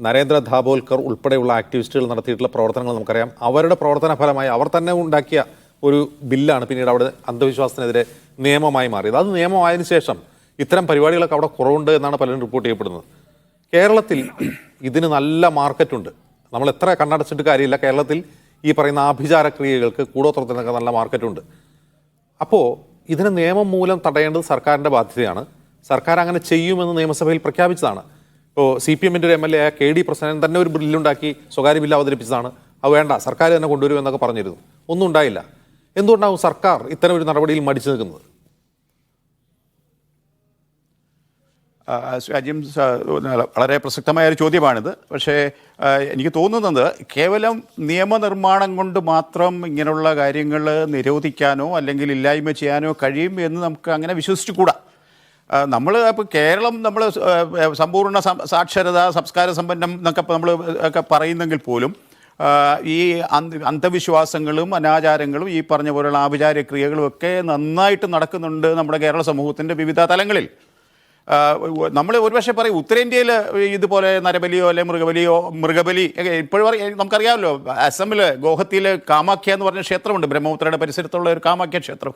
നരേന്ദ്ര ധാബോൽക്കർ ഉൾപ്പെടെയുള്ള ആക്ടിവിസ്റ്റുകൾ നടത്തിയിട്ടുള്ള പ്രവർത്തനങ്ങൾ നമുക്കറിയാം. അവരുടെ പ്രവർത്തന ഫലമായി അവർ തന്നെ ഉണ്ടാക്കിയ ഒരു ബില്ലാണ് പിന്നീട് അവിടെ അന്ധവിശ്വാസത്തിനെതിരെ നിയമമായി മാറിയത്. അത് നിയമമായതിനു ശേഷം ഇത്തരം പരിപാടികളൊക്കെ അവിടെ കുറവുണ്ട് എന്നാണ് പലരും റിപ്പോർട്ട് ചെയ്യപ്പെടുന്നത്. കേരളത്തിൽ ഇതിന് നല്ല മാർക്കറ്റുണ്ട്. നമ്മൾ എത്ര കണ്ണടച്ചിട്ട് കാര്യമില്ല, കേരളത്തിൽ ഈ പറയുന്ന ആഭിചാര ക്രിയകൾക്ക്, കൂടോത്രത്തിനൊക്കെ നല്ല മാർക്കറ്റുണ്ട്. അപ്പോൾ ഇതിനെ നിയമം മൂലം തടയേണ്ടത് സർക്കാരിൻ്റെ ബാധ്യതയാണ്. സർക്കാർ അങ്ങനെ ചെയ്യുമെന്ന് നിയമസഭയിൽ പ്രഖ്യാപിച്ചതാണ്. ഇപ്പോൾ CPM-ൻ്റെ ഒരു MLA KD പ്രസന്നൻ തന്നെ ഒരു ബില്ലുണ്ടാക്കി, സ്വകാര്യ ബില്ല് അവതരിപ്പിച്ചതാണ്. അത് വേണ്ട, സർക്കാർ തന്നെ കൊണ്ടുവരും എന്നൊക്കെ പറഞ്ഞിരുന്നു. ഒന്നും ഉണ്ടായില്ല. എന്തുകൊണ്ടാവും സർക്കാർ ഇത്തരം ഒരു നടപടിയിൽ മടിച്ചു നിൽക്കുന്നത്? അജിംസ് വളരെ പ്രസക്തമായ ഒരു ചോദ്യമാണിത്. പക്ഷേ എനിക്ക് തോന്നുന്നത് കേവലം നിയമനിർമ്മാണം കൊണ്ട് മാത്രം ഇങ്ങനെയുള്ള കാര്യങ്ങൾ നിരോധിക്കാനോ അല്ലെങ്കിൽ ഇല്ലായ്മ ചെയ്യാനോ കഴിയും എന്ന് നമുക്ക് അങ്ങനെ വിശ്വസിച്ചുകൂടാ. നമ്മൾ ഇപ്പോൾ കേരളം നമ്മൾ സമ്പൂർണ്ണ സാക്ഷരത, സംസ്കാര സമ്പന്നം എന്നൊക്കെ നമ്മൾ ഒക്കെ പറയുന്നെങ്കിൽ പോലും ഈ അന്ധവിശ്വാസങ്ങളും അനാചാരങ്ങളും ഈ പറഞ്ഞ പോലെയുള്ള ആഭിചാര ക്രിയകളും ഒക്കെ നന്നായിട്ട് നടക്കുന്നുണ്ട് നമ്മുടെ കേരള സമൂഹത്തിൻ്റെ വിവിധ തലങ്ങളിൽ. നമ്മൾ ഒരുപക്ഷെ പറയും ഉത്തരേന്ത്യയിൽ ഇതുപോലെ നരബലിയോ അല്ലെങ്കിൽ മൃഗബലി ഇപ്പോഴും നമുക്കറിയാമല്ലോ. അസമിൽ ഗോഹത്തിയിൽ കാമാഖ്യ എന്ന് പറഞ്ഞ ക്ഷേത്രമുണ്ട്, ബ്രഹ്മപുത്രയുടെ പരിസരത്തുള്ള ഒരു കാമാഖ്യ ക്ഷേത്രം.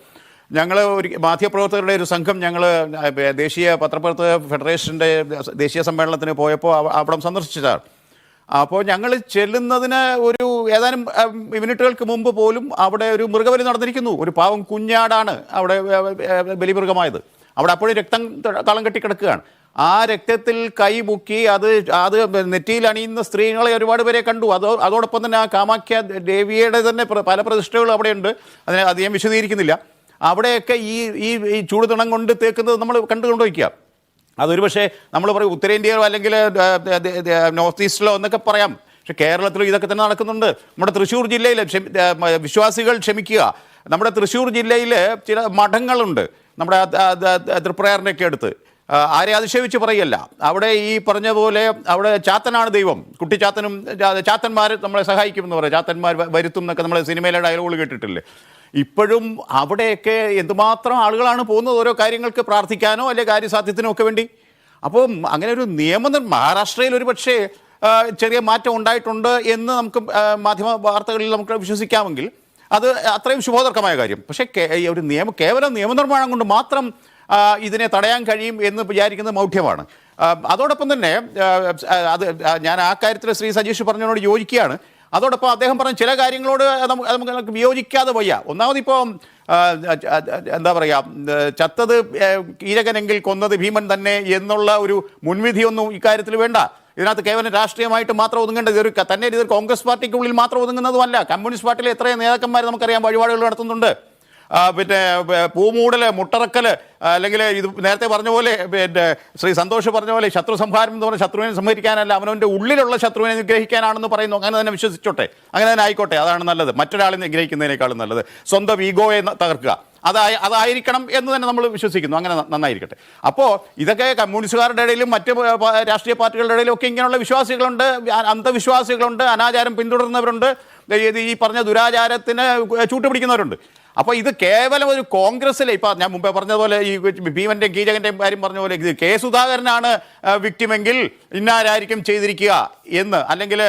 ഞങ്ങൾ ഒരു മാധ്യമപ്രവർത്തകരുടെ ഒരു സംഘം ഞങ്ങൾ ദേശീയ പത്രപ്രവർത്തക ഫെഡറേഷൻ്റെ ദേശീയ സമ്മേളനത്തിന് പോയപ്പോൾ അവിടെ സന്ദർശിച്ചതാണ്. അപ്പോൾ ഞങ്ങൾ ചെല്ലുന്നതിന് ഒരു ഏതാനും മിനിറ്റുകൾക്ക് മുമ്പ് പോലും അവിടെ ഒരു മൃഗബലി നടന്നിരിക്കുന്നു. ഒരു പാവം കുഞ്ഞാടാണ് അവിടെ ബലിമൃഗമായത്. അവിടെ അപ്പോഴും രക്തം തളം കെട്ടി കിടക്കുകയാണ്. ആ രക്തത്തിൽ കൈ മുക്കി അത് നെറ്റിയിൽ അണിയുന്ന സ്ത്രീകളെ ഒരുപാട് പേരെ കണ്ടു. അതോടൊപ്പം തന്നെ ആ കാമാഖ്യ ദേവിയുടെ തന്നെ പല പ്രതിഷ്ഠകളും അവിടെയുണ്ട്. അത് ഞാൻ വിശദീകരിക്കുന്നില്ല. അവിടെയൊക്കെ ഈ ചൂടുതുണം കൊണ്ട് തേക്കുന്നത് നമ്മൾ കണ്ടുകൊണ്ടിരിക്കുക. അതൊരു പക്ഷേ നമ്മൾ പറയും ഉത്തരേന്ത്യയിലോ അല്ലെങ്കിൽ നോർത്ത് ഈസ്റ്റിലോ എന്നൊക്കെ പറയാം. പക്ഷെ കേരളത്തിലും ഇതൊക്കെ തന്നെ നടക്കുന്നുണ്ട്. നമ്മുടെ തൃശ്ശൂർ ജില്ലയിൽ വിശ്വാസികൾ ക്ഷമിക്കുക, നമ്മുടെ തൃശ്ശൂർ ജില്ലയിൽ ചില മഠങ്ങളുണ്ട് നമ്മുടെ തൃപ്രയാറിൻ്റെയൊക്കെ അടുത്ത്. ആരെ അതിശയിച്ച് പറയല്ല, അവിടെ ഈ പറഞ്ഞ പോലെ അവിടെ ചാത്തനാണ് ദൈവം, കുട്ടിച്ചാത്തനും ചാത്തന്മാർ നമ്മളെ സഹായിക്കുമെന്ന് പറയാം, ചാത്തന്മാർ വരുത്തും എന്നൊക്കെ നമ്മൾ സിനിമയിലെ ഡയലോഗുകൾ കേട്ടിട്ടില്ലേ. ഇപ്പോഴും അവിടെയൊക്കെ എന്തുമാത്രം ആളുകളാണ് പോകുന്നത് ഓരോ കാര്യങ്ങൾക്ക് പ്രാർത്ഥിക്കാനോ അല്ലെങ്കിൽ കാര്യസാധ്യത്തിനോ ഒക്കെ വേണ്ടി. അപ്പം അങ്ങനെ ഒരു നിയമം മഹാരാഷ്ട്രയിൽ ഒരു പക്ഷേ ചെറിയ മാറ്റം ഉണ്ടായിട്ടുണ്ട് എന്ന് നമുക്ക് മാധ്യമ വാർത്തകളിൽ നമുക്ക് വിശ്വസിക്കാമെങ്കിൽ അത് അത്രയും ശുഭോദർക്കമായ കാര്യം. പക്ഷേ ഒരു കേവലം നിയമനിർമ്മാണം കൊണ്ട് മാത്രം ഇതിനെ തടയാൻ കഴിയും എന്ന് വിചാരിക്കുന്നത് മൗഢ്യമാണ്. അതോടൊപ്പം തന്നെ അത് ഞാൻ ആ കാര്യത്തിൽ ശ്രീ സജീഷ് പറഞ്ഞതിനോട് യോജിക്കുകയാണ്. അതോടൊപ്പം അദ്ദേഹം പറഞ്ഞ ചില കാര്യങ്ങളോട് നമുക്ക് വിയോജിക്കാതെ വയ്യ. ഒന്നാമതിപ്പോൾ എന്താ പറയുക, ചത്തത് കീചകനെങ്കിൽ കൊന്നത് ഭീമൻ തന്നെ എന്നുള്ള ഒരു മുൻവിധിയൊന്നും ഇക്കാര്യത്തിൽ വേണ്ട. ഇതിനകത്ത് കേവലം രാഷ്ട്രീയമായിട്ട് മാത്രം ഒതുങ്ങേണ്ടത് ഇതൊരു കോൺഗ്രസ് പാർട്ടിക്കുള്ളിൽ മാത്രം ഒതുങ്ങുന്നതുമല്ല. കമ്മ്യൂണിസ്റ്റ് പാർട്ടിയിലെ എത്രയും നേതാക്കന്മാർ നമുക്കറിയാം വഴിപാടുകൾ നടത്തുന്നുണ്ട്. പിന്നെ പൂമൂടൽ, മുട്ടറക്കൽ, അല്ലെങ്കിൽ ഇത് നേരത്തെ പറഞ്ഞ പോലെ പിന്നെ ശ്രീ സന്തോഷ് പറഞ്ഞ പോലെ ശത്രു സംഹാരം എന്ന് പറഞ്ഞാൽ ശത്രുവിനെ സംഹരിക്കാനല്ല, അവനവൻ്റെ ഉള്ളിലുള്ള ശത്രുവിനെ നിഗ്രഹിക്കാനാണെന്ന് പറയുന്നു. അങ്ങനെ തന്നെ വിശ്വസിച്ചോട്ടെ, അങ്ങനെ തന്നെ ആയിക്കോട്ടെ, അതാണ് നല്ലത്. മറ്റൊരാളെ നിഗ്രഹിക്കുന്നതിനേക്കാളും നല്ലത് സ്വന്തം ഈഗോയെ തകർക്കുക, അതായിരിക്കണം എന്ന് തന്നെ നമ്മൾ വിശ്വസിക്കുന്നു. അങ്ങനെ നന്നായിരിക്കട്ടെ. അപ്പോൾ ഇതൊക്കെ കമ്മ്യൂണിസ്റ്റുകാരുടെ ഇടയിലും മറ്റ് രാഷ്ട്രീയ പാർട്ടികളുടെ ഇടയിലും ഒക്കെ ഇങ്ങനെയുള്ള വിശ്വാസികളുണ്ട്, അന്ധവിശ്വാസികളുണ്ട്, അനാചാരം പിന്തുടരുന്നവരുണ്ട്, ഈ പറഞ്ഞ ദുരാചാരത്തിന് ചൂട്ടുപിടിക്കുന്നവരുണ്ട്. അപ്പോൾ ഇത് കേവലം ഒരു കോൺഗ്രസ്സിലെ, ഇപ്പം ഞാൻ മുമ്പേ പറഞ്ഞതുപോലെ ഈ ഭീമൻ്റെയും കീചകൻ്റെയും കാര്യം പറഞ്ഞ പോലെ ഇത് കെ സുധാകരനാണ് വിക്ടിമെങ്കിൽ ഇന്നാരായിരിക്കും ചെയ്തിരിക്കുക എന്ന്, അല്ലെങ്കിൽ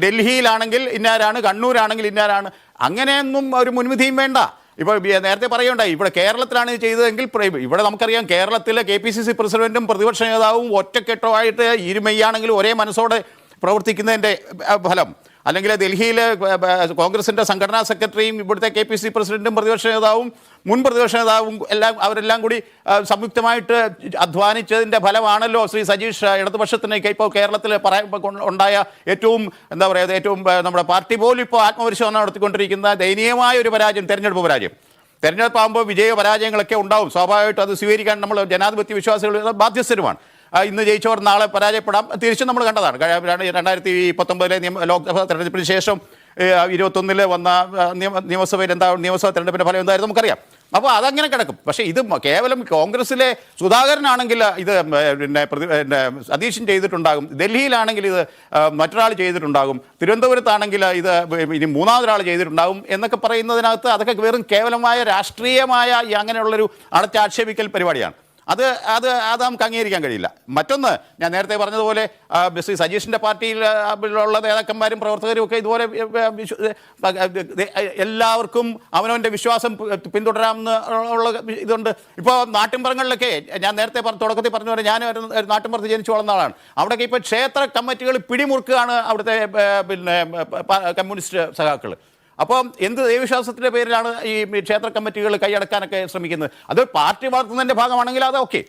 ഡൽഹിയിലാണെങ്കിൽ ഇന്നാരാണ്, കണ്ണൂരാണെങ്കിൽ ഇന്നാരാണ്, അങ്ങനെയൊന്നും ഒരു മുൻവിധിയും വേണ്ട. ഇപ്പോൾ നേരത്തെ പറയുണ്ടായി ഇവിടെ കേരളത്തിലാണ് ഇത് ചെയ്തതെങ്കിൽ ഇവിടെ നമുക്കറിയാം കേരളത്തിൽ KPCC പ്രസിഡന്റും പ്രതിപക്ഷ നേതാവും ഒറ്റക്കെട്ടമായിട്ട് ഇരുമയ്യാണെങ്കിലും ഒരേ മനസ്സോടെ പ്രവർത്തിക്കുന്നതിൻ്റെ ഫലം, അല്ലെങ്കിൽ ഡൽഹിയിൽ കോൺഗ്രസിൻ്റെ സംഘടനാ സെക്രട്ടറിയും ഇവിടുത്തെ KPCC പ്രസിഡന്റും പ്രതിപക്ഷ നേതാവും മുൻ പ്രതിപക്ഷ നേതാവും അവരെല്ലാം കൂടി സംയുക്തമായിട്ട് അധ്വാനിച്ചതിൻ്റെ ഫലമാണല്ലോ ശ്രീ സജീഷ് ഇടതുപക്ഷത്തിനൊക്കെ ഇപ്പോൾ കേരളത്തിൽ ഉണ്ടായ ഏറ്റവും എന്താ പറയുക, ഏറ്റവും നമ്മുടെ പാർട്ടി പോലും ഇപ്പോൾ ആത്മപരിശോധന നടത്തിക്കൊണ്ടിരിക്കുന്ന ദയനീയമായ ഒരു പരാജയം, തെരഞ്ഞെടുപ്പ് പരാജയം. തെരഞ്ഞെടുപ്പാകുമ്പോൾ വിജയ പരാജയങ്ങളൊക്കെ ഉണ്ടാവും, സ്വാഭാവികമായിട്ടും അത് സ്വീകരിക്കാൻ നമ്മൾ ജനാധിപത്യ വിശ്വാസികൾ ബാധ്യസ്ഥരുമാണ്. ഇന്ന് ജയിച്ചവർ നാളെ പരാജയപ്പെടാം, തിരിച്ചും നമ്മൾ കണ്ടതാണ്. 2019 ലോക്സഭാ തെരഞ്ഞെടുപ്പിന് ശേഷം 2021 വന്ന നിയമസഭയിൽ നിയമസഭാ തെരഞ്ഞെടുപ്പിൻ്റെ ഫലം എന്തായിരുന്നു നമുക്കറിയാം. അപ്പോൾ അതങ്ങനെ കിടക്കും. പക്ഷേ ഇത് കേവലം കോൺഗ്രസ്സിലെ സുധാകരനാണെങ്കിൽ ഇത് പിന്നെ സതീശൻ ചെയ്തിട്ടുണ്ടാകും, ഡൽഹിയിലാണെങ്കിൽ ഇത് മറ്റൊരാൾ ചെയ്തിട്ടുണ്ടാകും, തിരുവനന്തപുരത്താണെങ്കിൽ ഇത് ഇനി മൂന്നാമതൊരാൾ ചെയ്തിട്ടുണ്ടാകും എന്നൊക്കെ പറയുന്നതിനകത്ത് അതൊക്കെ വെറും കേവലമായ രാഷ്ട്രീയമായ അങ്ങനെയുള്ളൊരു അടച്ചാക്ഷേപിക്കൽ പരിപാടിയാണ്. അത് നമുക്ക് അംഗീകരിക്കാൻ കഴിയില്ല. മറ്റൊന്ന്, ഞാൻ നേരത്തെ പറഞ്ഞതുപോലെ ശ്രീ സജീഷിൻ്റെ പാർട്ടിയിലുള്ള നേതാക്കന്മാരും പ്രവർത്തകരും ഒക്കെ ഇതുപോലെ എല്ലാവർക്കും അവനവൻ്റെ വിശ്വാസം പിന്തുടരാമെന്ന് ഉള്ള ഇതുണ്ട്. ഇപ്പോൾ നാട്ടിൻപുറങ്ങളിലൊക്കെ ഞാൻ നേരത്തെ തുടക്കത്തിൽ പറഞ്ഞ പോലെ ഞാൻ ഒരു നാട്ടിൻപുറത്ത് ജനിച്ചു വളർന്ന ആളാണ്. അവിടെയൊക്കെ ഇപ്പോൾ ക്ഷേത്ര കമ്മിറ്റികൾ പിടിമുറുക്കുകയാണ് അവിടുത്തെ പിന്നെ കമ്മ്യൂണിസ്റ്റ് സഖാക്കൾ. അപ്പം എന്ത് ദൈവവിശ്വാസത്തിൻ്റെ പേരിലാണ് ഈ ക്ഷേത്ര കമ്മിറ്റികൾ കൈയടക്കാനൊക്കെ ശ്രമിക്കുന്നത്? അത് പാർട്ടി വളർത്തുന്നതിൻ്റെ ഭാഗമാണെങ്കിൽ അത് ഓക്കെ,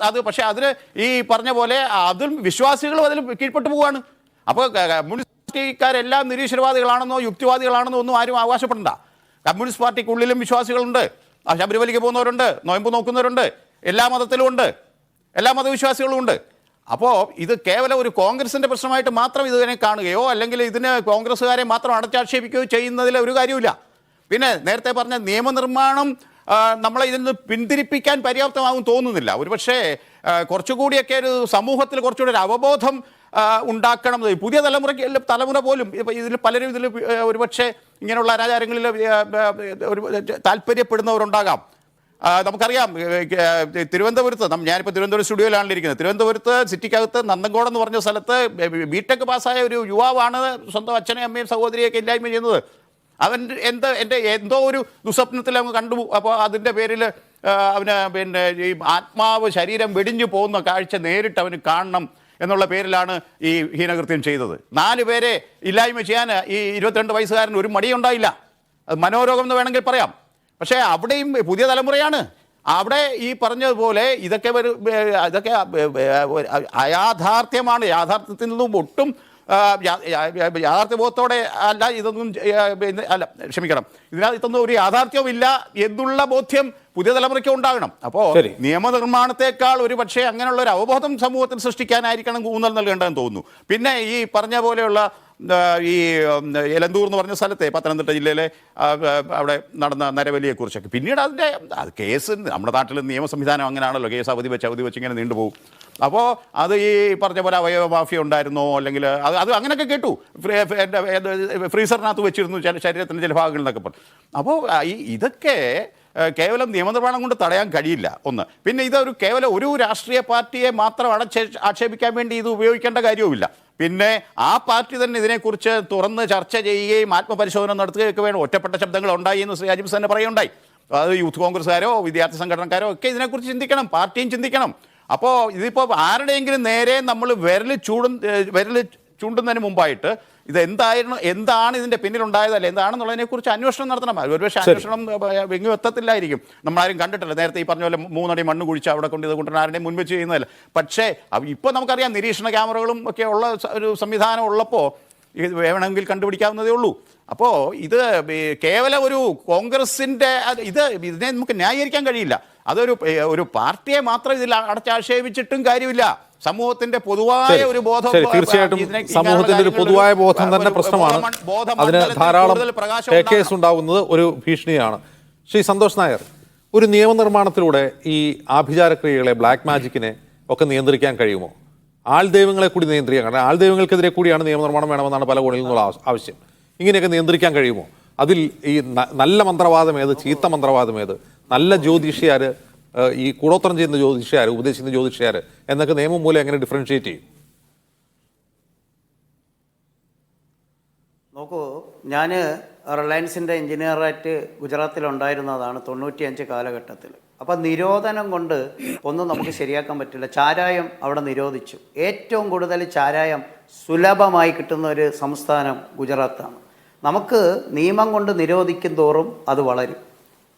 അത് പക്ഷേ അതിൽ ഈ പറഞ്ഞ പോലെ അതിൽ വിശ്വാസികളും അതിൽ കീഴ്പ്പെട്ടു പോവുകയാണ്. അപ്പോൾ കമ്മ്യൂണിസ്റ്റ് പാർട്ടിക്കാരെല്ലാം നിരീശ്വരവാദികളാണെന്നോ യുക്തിവാദികളാണെന്നോ ഒന്നും ആരും അവകാശപ്പെടണ്ട. കമ്മ്യൂണിസ്റ്റ് പാർട്ടിക്കുള്ളിലും വിശ്വാസികളുണ്ട്, ശബരിമലയ്ക്ക് പോകുന്നവരുണ്ട്, നോയമ്പ് നോക്കുന്നവരുണ്ട്, എല്ലാ മതത്തിലും ഉണ്ട്, എല്ലാ മതവിശ്വാസികളും ഉണ്ട്. അപ്പോൾ ഇത് കേവലം ഒരു കോൺഗ്രസിൻ്റെ പ്രശ്നമായിട്ട് മാത്രം ഇതിനെ കാണുകയോ അല്ലെങ്കിൽ ഇതിന് കോൺഗ്രസ്സുകാരെ മാത്രം അടച്ചാക്ഷേപിക്കുകയോ ചെയ്യുന്നതിൽ ഒരു കാര്യമില്ല. പിന്നെ നേരത്തെ പറഞ്ഞ നിയമനിർമ്മാണം നമ്മളെ ഇതിൽ നിന്ന് പിന്തിരിപ്പിക്കാൻ പര്യാപ്തമാകും തോന്നുന്നില്ല. ഒരുപക്ഷേ കുറച്ചുകൂടിയൊക്കെ ഒരു സമൂഹത്തിൽ കുറച്ചുകൂടി ഒരു അവബോധം ഉണ്ടാക്കണം. പുതിയ തലമുറ പോലും ഇതിൽ പലരും ഇതിൽ ഒരുപക്ഷെ ഇങ്ങനെയുള്ള അനാചാരങ്ങളിൽ ഒരു താല്പര്യപ്പെടുന്നവരുണ്ടാകാം. നമുക്കറിയാം തിരുവനന്തപുരത്ത്, ഞാനിപ്പോൾ തിരുവനന്തപുരം സ്റ്റുഡിയോയിലാണല്ലോ ഇരിക്കുന്നത്, തിരുവനന്തപുരത്ത് സിറ്റിക്കകത്ത് നന്ദൻകോട് എന്ന് പറഞ്ഞ സ്ഥലത്ത് ബിടെക് പാസ്സായ ഒരു യുവാവാണ് സ്വന്തം അച്ഛനെയും അമ്മയും സഹോദരിയൊക്കെ ഇല്ലായ്മ ചെയ്യുന്നത്. അവൻ എന്തോ ഒരു ദുസ്വപ്നത്തിൽ അവൻ കണ്ടു. അപ്പോൾ അതിൻ്റെ പേരിൽ അവന് പിന്നെ ഈ ആത്മാവ് ശരീരം വെടിഞ്ഞു പോകുന്ന കാഴ്ച നേരിട്ട് അവന് കാണണം എന്നുള്ള പേരിലാണ് ഈ ഹീനകൃത്യം ചെയ്തത്. 4 പേരെ ഇല്ലായ്മ ചെയ്യാൻ ഈ 22 വയസ്സുകാരന് ഒരു മടിയുണ്ടായില്ല. അത് മനോരോഗം എന്ന് വേണമെങ്കിൽ പറയാം. പക്ഷേ അവിടെയും പുതിയ തലമുറയാണ്. അവിടെ ഈ പറഞ്ഞതുപോലെ ഇതൊക്കെ അയാഥാർത്ഥ്യമാണ്. യാഥാർത്ഥ്യത്തിൽ നിന്നും ഒട്ടും യാഥാർത്ഥ്യബോധത്തോടെ അല്ല ഇതൊന്നും അല്ല, ക്ഷമിക്കണം, ഇതിനകത്തൊന്നും ഒരു യാഥാർത്ഥ്യവുമില്ല എന്നുള്ള ബോധ്യം പുതിയ തലമുറയ്ക്ക് ഉണ്ടാകണം. അപ്പോൾ നിയമനിർമ്മാണത്തെക്കാൾ ഒരു പക്ഷേ അങ്ങനെയുള്ള ഒരു അവബോധം സമൂഹത്തിൽ സൃഷ്ടിക്കാനായിരിക്കണം ഊന്നൽ നൽകേണ്ടതെന്ന് തോന്നുന്നു. പിന്നെ ഈ പറഞ്ഞ പോലെയുള്ള ഈ എലന്തൂർ എന്ന് പറഞ്ഞ സ്ഥലത്തെ പത്തനംതിട്ട ജില്ലയിലെ അവിടെ നടന്ന നരബലിയെക്കുറിച്ചൊക്കെ പിന്നീട് അതിൻ്റെ കേസ് നമ്മുടെ നാട്ടിൽ നിയമ സംവിധാനം അങ്ങനെയാണല്ലോ, കേസ് അവധി വെച്ച് ഇങ്ങനെ നീണ്ടുപോകും. അപ്പോൾ അത് ഈ പറഞ്ഞ പോലെ അവയവ മാഫിയ ഉണ്ടായിരുന്നോ, അല്ലെങ്കിൽ അത് അങ്ങനെയൊക്കെ കേട്ടു, ഫ്രീസറിനകത്ത് വെച്ചിരുന്നു ശരീരത്തിൻ്റെ ചില ഭാഗങ്ങളിൽ നിന്നൊക്കെ പറഞ്ഞു. അപ്പോൾ ഇതൊക്കെ കേവലം നിയമനിർമ്മാണം കൊണ്ട് തടയാൻ കഴിയില്ല. ഒന്ന്, പിന്നെ ഇതൊരു കേവലം ഒരു രാഷ്ട്രീയ പാർട്ടിയെ മാത്രം ആക്ഷേപിക്കാൻ വേണ്ടി ഇത് ഉപയോഗിക്കേണ്ട കാര്യവുമില്ല. പിന്നെ ആ പാർട്ടി തന്നെ ഇതിനെക്കുറിച്ച് തുറന്ന് ചർച്ച ചെയ്യുകയും ആത്മപരിശോധന നടത്തുകയൊക്കെ വേണം. ഒറ്റപ്പെട്ട ശബ്ദങ്ങൾ ഉണ്ടായി എന്ന് ശ്രീ അജിംസ് തന്നെ പറയുണ്ടായി. അത് യൂത്ത് കോൺഗ്രസ്സുകാരോ വിദ്യാർത്ഥി സംഘടനക്കാരോ ഒക്കെ ഇതിനെക്കുറിച്ച് ചിന്തിക്കണം, പാർട്ടിയും ചിന്തിക്കണം. അപ്പോൾ ഇതിപ്പോൾ ആരുടെയെങ്കിലും നേരെ നമ്മൾ വിരൽ ചൂണ്ടുന്നതിന് മുമ്പായിട്ട് ഇത് എന്താണ് ഇതിൻ്റെ പിന്നിലുണ്ടായത്, അല്ലെ എന്താണെന്നുള്ളതിനെക്കുറിച്ച് അന്വേഷണം നടത്തണം. ഒരുപക്ഷെ അന്വേഷണം എങ്ങും എത്തത്തില്ലായിരിക്കും, നമ്മളാരും കണ്ടിട്ടില്ല. നേരത്തെ ഈ പറഞ്ഞ പോലെ 3 അടി മണ്ണ് കുഴിച്ച് അവിടെ കൊണ്ട് ഇത് കൊണ്ടുവരാൻ ആരുടെയും മുൻവെച്ച് ചെയ്യുന്നതല്ല. പക്ഷേ ഇപ്പോൾ നമുക്കറിയാം, നിരീക്ഷണ ക്യാമറകളും ഒക്കെ ഉള്ള ഒരു സംവിധാനം ഉള്ളപ്പോൾ ഇത് വേണമെങ്കിൽ കണ്ടുപിടിക്കാവുന്നതേ ഉള്ളൂ. അപ്പോൾ ഇത് കേവലം ഒരു കോൺഗ്രസിൻ്റെ ഇതിനെ നമുക്ക് ന്യായീകരിക്കാൻ കഴിയില്ല. ഒരു പാർട്ടിയെ മാത്രം ഇതിൽ അടച്ചാക്ഷേപിച്ചിട്ടും കാര്യമില്ല. സമൂഹത്തിന്റെ പൊതുവായ ഒരു ബോധം, തീർച്ചയായിട്ടും സമൂഹത്തിന്റെ ഒരു പൊതുവായ ബോധം തന്നെ പ്രശ്നമാണ്. അതിന് ധാരാളം കേസ് ഉണ്ടാകുന്നത് ഒരു ഭീഷണിയാണ്. ശ്രീ സന്തോഷ് നായർ, ഒരു നിയമനിർമ്മാണത്തിലൂടെ ഈ ആഭിചാരക്രിയകളെ, ബ്ലാക്ക് മാജിക്കിനെ ഒക്കെ നിയന്ത്രിക്കാൻ കഴിയുമോ? ആൾദൈവങ്ങളെ കൂടി നിയന്ത്രിക്കാൻ, കാരണം ആൾദൈവങ്ങൾക്കെതിരെ കൂടിയാണ് നിയമനിർമ്മാണം വേണമെന്നാണ് പല കോണിൽ നിന്നുള്ള ആവശ്യം. ഇങ്ങനെയൊക്കെ നിയന്ത്രിക്കാൻ കഴിയുമോ? അതിൽ ഈ നല്ല മന്ത്രവാദം ഏത്, ചീത്ത മന്ത്രവാദം ഏത്, നല്ല ജ്യോതിഷിയാർ, ഈ കൂടോത്രം ചെയ്യുന്ന ജ്യോതിഷിയാർ, ഉപദേശിക്കുന്ന ജ്യോതിഷിയാർ എന്നൊക്കെ നിയമം മൂലം എങ്ങനെ ഡിഫറൻഷിയേറ്റ് ചെയ്യും? നോക്കൂ, ഞാൻ റിലയൻസിൻ്റെ എഞ്ചിനീയറായിട്ട് ഗുജറാത്തിലുണ്ടായിരുന്നതാണ് 95 കാലഘട്ടത്തിൽ. അപ്പം നിരോധനം കൊണ്ട് ഒന്നും നമുക്ക് ശരിയാക്കാൻ പറ്റില്ല. ചാരായം അവിടെ നിരോധിച്ചു. ഏറ്റവും കൂടുതൽ ചാരായം സുലഭമായി കിട്ടുന്ന ഒരു സംസ്ഥാനം ഗുജറാത്താണ്. നമുക്ക് നിയമം കൊണ്ട് നിരോധിക്കും തോറും അത് വളരും.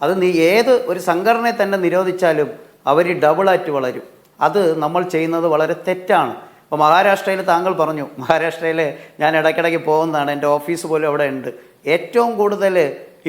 അത് ഏത് ഒരു സംഘടനയെ തന്നെ നിരോധിച്ചാലും അവർ ഡബിളായിട്ട് വളരും. അത് നമ്മൾ ചെയ്യുന്നത് വളരെ തെറ്റാണ്. ഇപ്പോൾ മഹാരാഷ്ട്രയിൽ താങ്കൾ പറഞ്ഞു, മഹാരാഷ്ട്രയിൽ ഞാൻ ഇടയ്ക്കിടയ്ക്ക് പോകുന്നതാണ്, എൻ്റെ ഓഫീസ് പോലും അവിടെ ഉണ്ട്. ഏറ്റവും കൂടുതൽ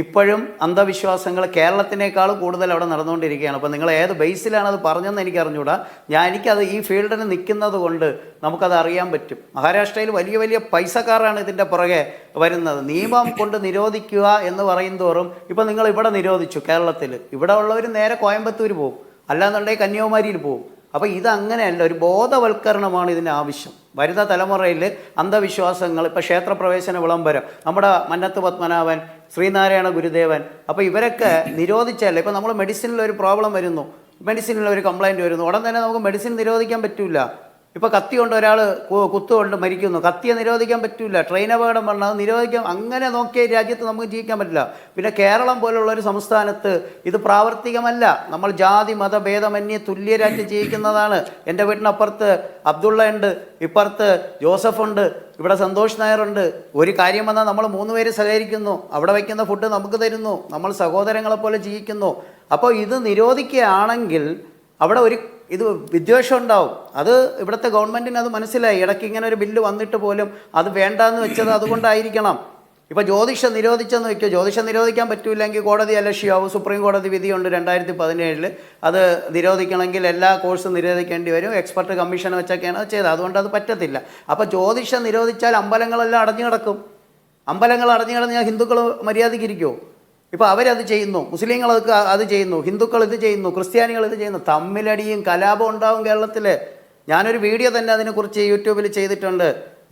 ഇപ്പോഴും അന്ധവിശ്വാസങ്ങൾ കേരളത്തിനേക്കാളും കൂടുതൽ അവിടെ നടന്നുകൊണ്ടിരിക്കുകയാണ്. അപ്പോൾ നിങ്ങൾ ഏത് ബേസിലാണ് അത് പറഞ്ഞതെന്ന് എനിക്ക് അറിഞ്ഞുകൂടാ. എനിക്കത് ഈ ഫീൽഡിൽ നിൽക്കുന്നത് കൊണ്ട് നമുക്കത് അറിയാൻ പറ്റും. മഹാരാഷ്ട്രയിൽ വലിയ വലിയ പൈസക്കാരാണ് ഇതിൻ്റെ പുറകെ വരുന്നത്. നിയമം കൊണ്ട് നിരോധിക്കുക എന്ന് പറയും തോറും ഇപ്പോൾ നിങ്ങൾ ഇവിടെ നിരോധിച്ചു കേരളത്തിൽ, ഇവിടെ ഉള്ളവർ നേരെ കോയമ്പത്തൂർ പോകും, അല്ലാന്നുണ്ടെങ്കിൽ കന്യാകുമാരിയിൽ പോകും. അപ്പോൾ ഇതങ്ങനെയല്ല, ഒരു ബോധവൽക്കരണമാണ് ഇതിന് ആവശ്യം. വരുന്ന തലമുറയിൽ അന്ധവിശ്വാസങ്ങൾ, ഇപ്പോൾ ക്ഷേത്രപ്രവേശന വിളംബരം, നമ്മുടെ മന്നത്ത് പത്മനാഭൻ, ശ്രീനാരായണ ഗുരുദേവൻ, അപ്പോൾ ഇവരൊക്കെ നിരോധിച്ചല്ലേ. ഇപ്പോൾ നമ്മൾ മെഡിസിനിൽ ഒരു പ്രോബ്ലം വരുന്നു, മെഡിസിനിൽ ഒരു കംപ്ലയിൻറ്റ് വരുന്നു, ഉടൻ തന്നെ നമുക്ക് മെഡിസിൻ നിരോധിക്കാൻ പറ്റില്ല. ഇപ്പോൾ കത്തി കൊണ്ട് ഒരാൾ കുത്തുകൊണ്ട് മരിക്കുന്നു, കത്തിയെ നിരോധിക്കാൻ പറ്റില്ല. ട്രെയിൻ അപകടം പറഞ്ഞാൽ അത് നിരോധിക്കാം. അങ്ങനെ നോക്കിയ രാജ്യത്ത് നമുക്ക് ജീവിക്കാൻ പറ്റില്ല. പിന്നെ കേരളം പോലുള്ളൊരു സംസ്ഥാനത്ത് ഇത് പ്രാവർത്തികമല്ല. നമ്മൾ ജാതി മതഭേദമന്യേ തുല്യരായിട്ട് ജീവിക്കുന്നതാണ്. എൻ്റെ വീട്ടിനപ്പുറത്ത് അബ്ദുള്ള ഉണ്ട്, ഇപ്പുറത്ത് ജോസഫുണ്ട്, ഇവിടെ സന്തോഷ് നായരുണ്ട്. ഒരു കാര്യം വന്നാൽ നമ്മൾ 3 പേര് സഹകരിക്കുന്നു, അവിടെ വയ്ക്കുന്ന ഫുഡ് നമുക്ക് തരുന്നു, നമ്മൾ സഹോദരങ്ങളെപ്പോലെ ജീവിക്കുന്നു. അപ്പോൾ ഇത് നിരോധിക്കുകയാണെങ്കിൽ അവിടെ ഇത് വിദ്വേഷം ഉണ്ടാവും. അത് ഇവിടുത്തെ ഗവൺമെൻറ്റിന് അത് മനസ്സിലായി. ഇടയ്ക്ക് ഇങ്ങനെ ഒരു ബില്ല് വന്നിട്ട് പോലും അത് വേണ്ടാന്ന് വെച്ചത് അതുകൊണ്ടായിരിക്കണം. ഇപ്പോൾ ജ്യോതിഷം നിരോധിച്ചെന്ന് വയ്ക്കുക, ജ്യോതിഷം നിരോധിക്കാൻ പറ്റില്ലെങ്കിൽ കോടതി അലക്ഷ്യമാവും. സുപ്രീം കോടതി വിധിയുണ്ട് 2017. അത് നിരോധിക്കണമെങ്കിൽ എല്ലാ കോഴ്സും നിരോധിക്കേണ്ടി വരും. എക്സ്പെർട്ട് കമ്മീഷൻ വെച്ചൊക്കെയാണ് അത് ചെയ്തത്. അതുകൊണ്ട് അത് പറ്റത്തില്ല. അപ്പോൾ ജ്യോതിഷം നിരോധിച്ചാൽ അമ്പലങ്ങളെല്ലാം അടഞ്ഞു കിടക്കും. അമ്പലങ്ങൾ അടഞ്ഞു കിടന്നാൽ ഹിന്ദുക്കൾ മര്യാദയ്ക്കിരിക്കുമോ? ഇപ്പോൾ അവരത് ചെയ്യുന്നു, മുസ്ലിങ്ങൾ അത് ചെയ്യുന്നു, ഹിന്ദുക്കൾ ഇത് ചെയ്യുന്നു, ക്രിസ്ത്യാനികൾ ഇത് ചെയ്യുന്നു. തമ്മിലടിയും കലാപം ഉണ്ടാവും കേരളത്തിൽ. ഞാനൊരു വീഡിയോ തന്നെ അതിനെക്കുറിച്ച് യൂട്യൂബിൽ ചെയ്തിട്ടുണ്ട്.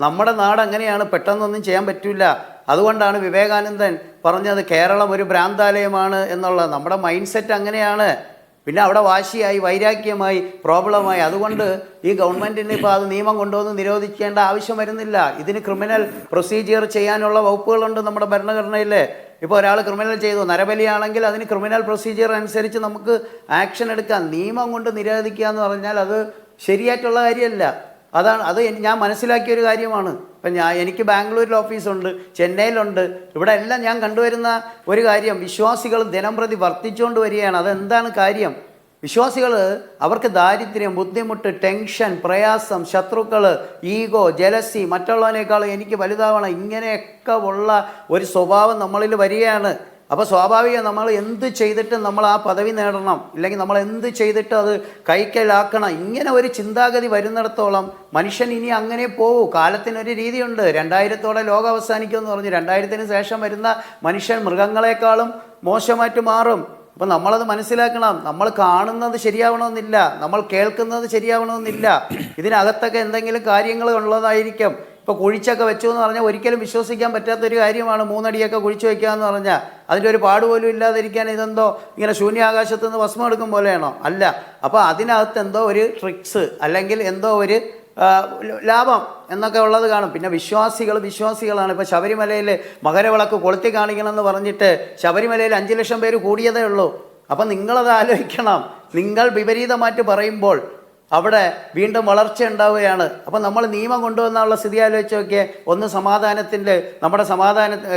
നമ്മുടെ നാട് അങ്ങനെയാണ്, പെട്ടെന്നൊന്നും ചെയ്യാൻ പറ്റില്ല. അതുകൊണ്ടാണ് വിവേകാനന്ദൻ പറഞ്ഞത് കേരളം ഒരു ഭ്രാന്താലയമാണ് എന്നുള്ളത്. നമ്മുടെ മൈൻഡ് സെറ്റ് അങ്ങനെയാണ്. പിന്നെ അവിടെ വാശിയായി, വൈരാഗ്യമായി, പ്രോബ്ലമായി. അതുകൊണ്ട് ഈ ഗവൺമെൻറ്റിന് ഇപ്പോൾ അത് നിയമം കൊണ്ടുവന്ന് നിരോധിക്കേണ്ട ആവശ്യം വരുന്നില്ല. ഇതിന് ക്രിമിനൽ പ്രൊസീജിയർ ചെയ്യാനുള്ള വകുപ്പുകളുണ്ട് നമ്മുടെ ഭരണഘടനയിൽ. ഇപ്പോൾ ഒരാൾ ക്രിമിനൽ ചെയ്തു, നരബലിയാണെങ്കിൽ അതിന് ക്രിമിനൽ പ്രൊസീജിയർ അനുസരിച്ച് നമുക്ക് ആക്ഷൻ എടുക്കാം. നിയമം കൊണ്ട് നിരോധിക്കുക എന്ന് പറഞ്ഞാൽ അത് ശരിയായിട്ടുള്ള കാര്യമല്ല. അത് ഞാൻ മനസ്സിലാക്കിയ ഒരു കാര്യമാണ്. ഇപ്പം എനിക്ക് ബാംഗ്ലൂരിൽ ഓഫീസുണ്ട്, ചെന്നൈയിലുണ്ട്, ഇവിടെ എല്ലാം ഞാൻ കണ്ടുവരുന്ന ഒരു കാര്യം, വിശ്വാസികൾ ദിനംപ്രതി വർദ്ധിച്ചുകൊണ്ട് വരികയാണ്. അതെന്താണ് കാര്യം? വിശ്വാസികൾ അവർക്ക് ദാരിദ്ര്യം, ബുദ്ധിമുട്ട്, ടെൻഷൻ, പ്രയാസം, ശത്രുക്കൾ, ഈഗോ, ജലസി, മറ്റുള്ളവനേക്കാൾ എനിക്ക് വലുതാവണം, ഇങ്ങനെയൊക്കെ ഉള്ള ഒരു സ്വഭാവം നമ്മളിൽ വരികയാണ്. അപ്പോൾ സ്വാഭാവികം നമ്മൾ എന്ത് ചെയ്തിട്ട് നമ്മൾ ആ പദവി നേടണം, ഇല്ലെങ്കിൽ നമ്മൾ എന്ത് ചെയ്തിട്ട് അത് കൈക്കലാക്കണം, ഇങ്ങനെ ഒരു ചിന്താഗതി വരുന്നിടത്തോളം മനുഷ്യൻ ഇനി അങ്ങനെ പോകൂ. കാലത്തിനൊരു രീതിയുണ്ട്. 2000-ഓടെ ലോകം അവസാനിക്കുമെന്ന് പറഞ്ഞു. 2000-ന് ശേഷം വരുന്ന മനുഷ്യൻ മൃഗങ്ങളെക്കാളും മോശമായിട്ട് മാറും. അപ്പം നമ്മളത് മനസ്സിലാക്കണം. നമ്മൾ കാണുന്നത് ശരിയാവണമെന്നില്ല, നമ്മൾ കേൾക്കുന്നത് ശരിയാവണമെന്നില്ല. ഇതിനകത്തൊക്കെ എന്തെങ്കിലും കാര്യങ്ങൾ ഉള്ളതായിരിക്കും. ഇപ്പോൾ കുഴിച്ചൊക്കെ വെച്ചു എന്ന് പറഞ്ഞാൽ ഒരിക്കലും വിശ്വസിക്കാൻ പറ്റാത്തൊരു കാര്യമാണ്. 3 അടിയൊക്കെ കുഴിച്ചു വയ്ക്കുക എന്ന് പറഞ്ഞാൽ അതിൻ്റെ ഒരു പാട് പോലും ഇല്ലാതിരിക്കാൻ ഇതെന്തോ ഇങ്ങനെ ശൂന്യാകാശത്ത് നിന്ന് ഭസ്മം എടുക്കും പോലെയാണോ? അല്ല. അപ്പോൾ അതിനകത്ത് എന്തോ ഒരു ട്രിക്സ് അല്ലെങ്കിൽ എന്തോ ഒരു ലാഭം എന്നൊക്കെ ഉള്ളത് കാണും. പിന്നെ വിശ്വാസികളാണ്. ഇപ്പോൾ ശബരിമലയിൽ മകരവിളക്ക് കൊളുത്തി കാണിക്കണമെന്ന് പറഞ്ഞിട്ട് ശബരിമലയിൽ 5 ലക്ഷം പേര് കൂടിയതേ ഉള്ളൂ. അപ്പം നിങ്ങളത് ആലോചിക്കണം. നിങ്ങൾ വിപരീതമായിട്ട് പറയുമ്പോൾ അവിടെ വീണ്ടും വളർച്ച ഉണ്ടാവുകയാണ്. അപ്പം നമ്മൾ നിയമം കൊണ്ടുവന്നുള്ള സ്ഥിതി ആലോചിച്ച് നോക്കിയേ. ഒന്ന്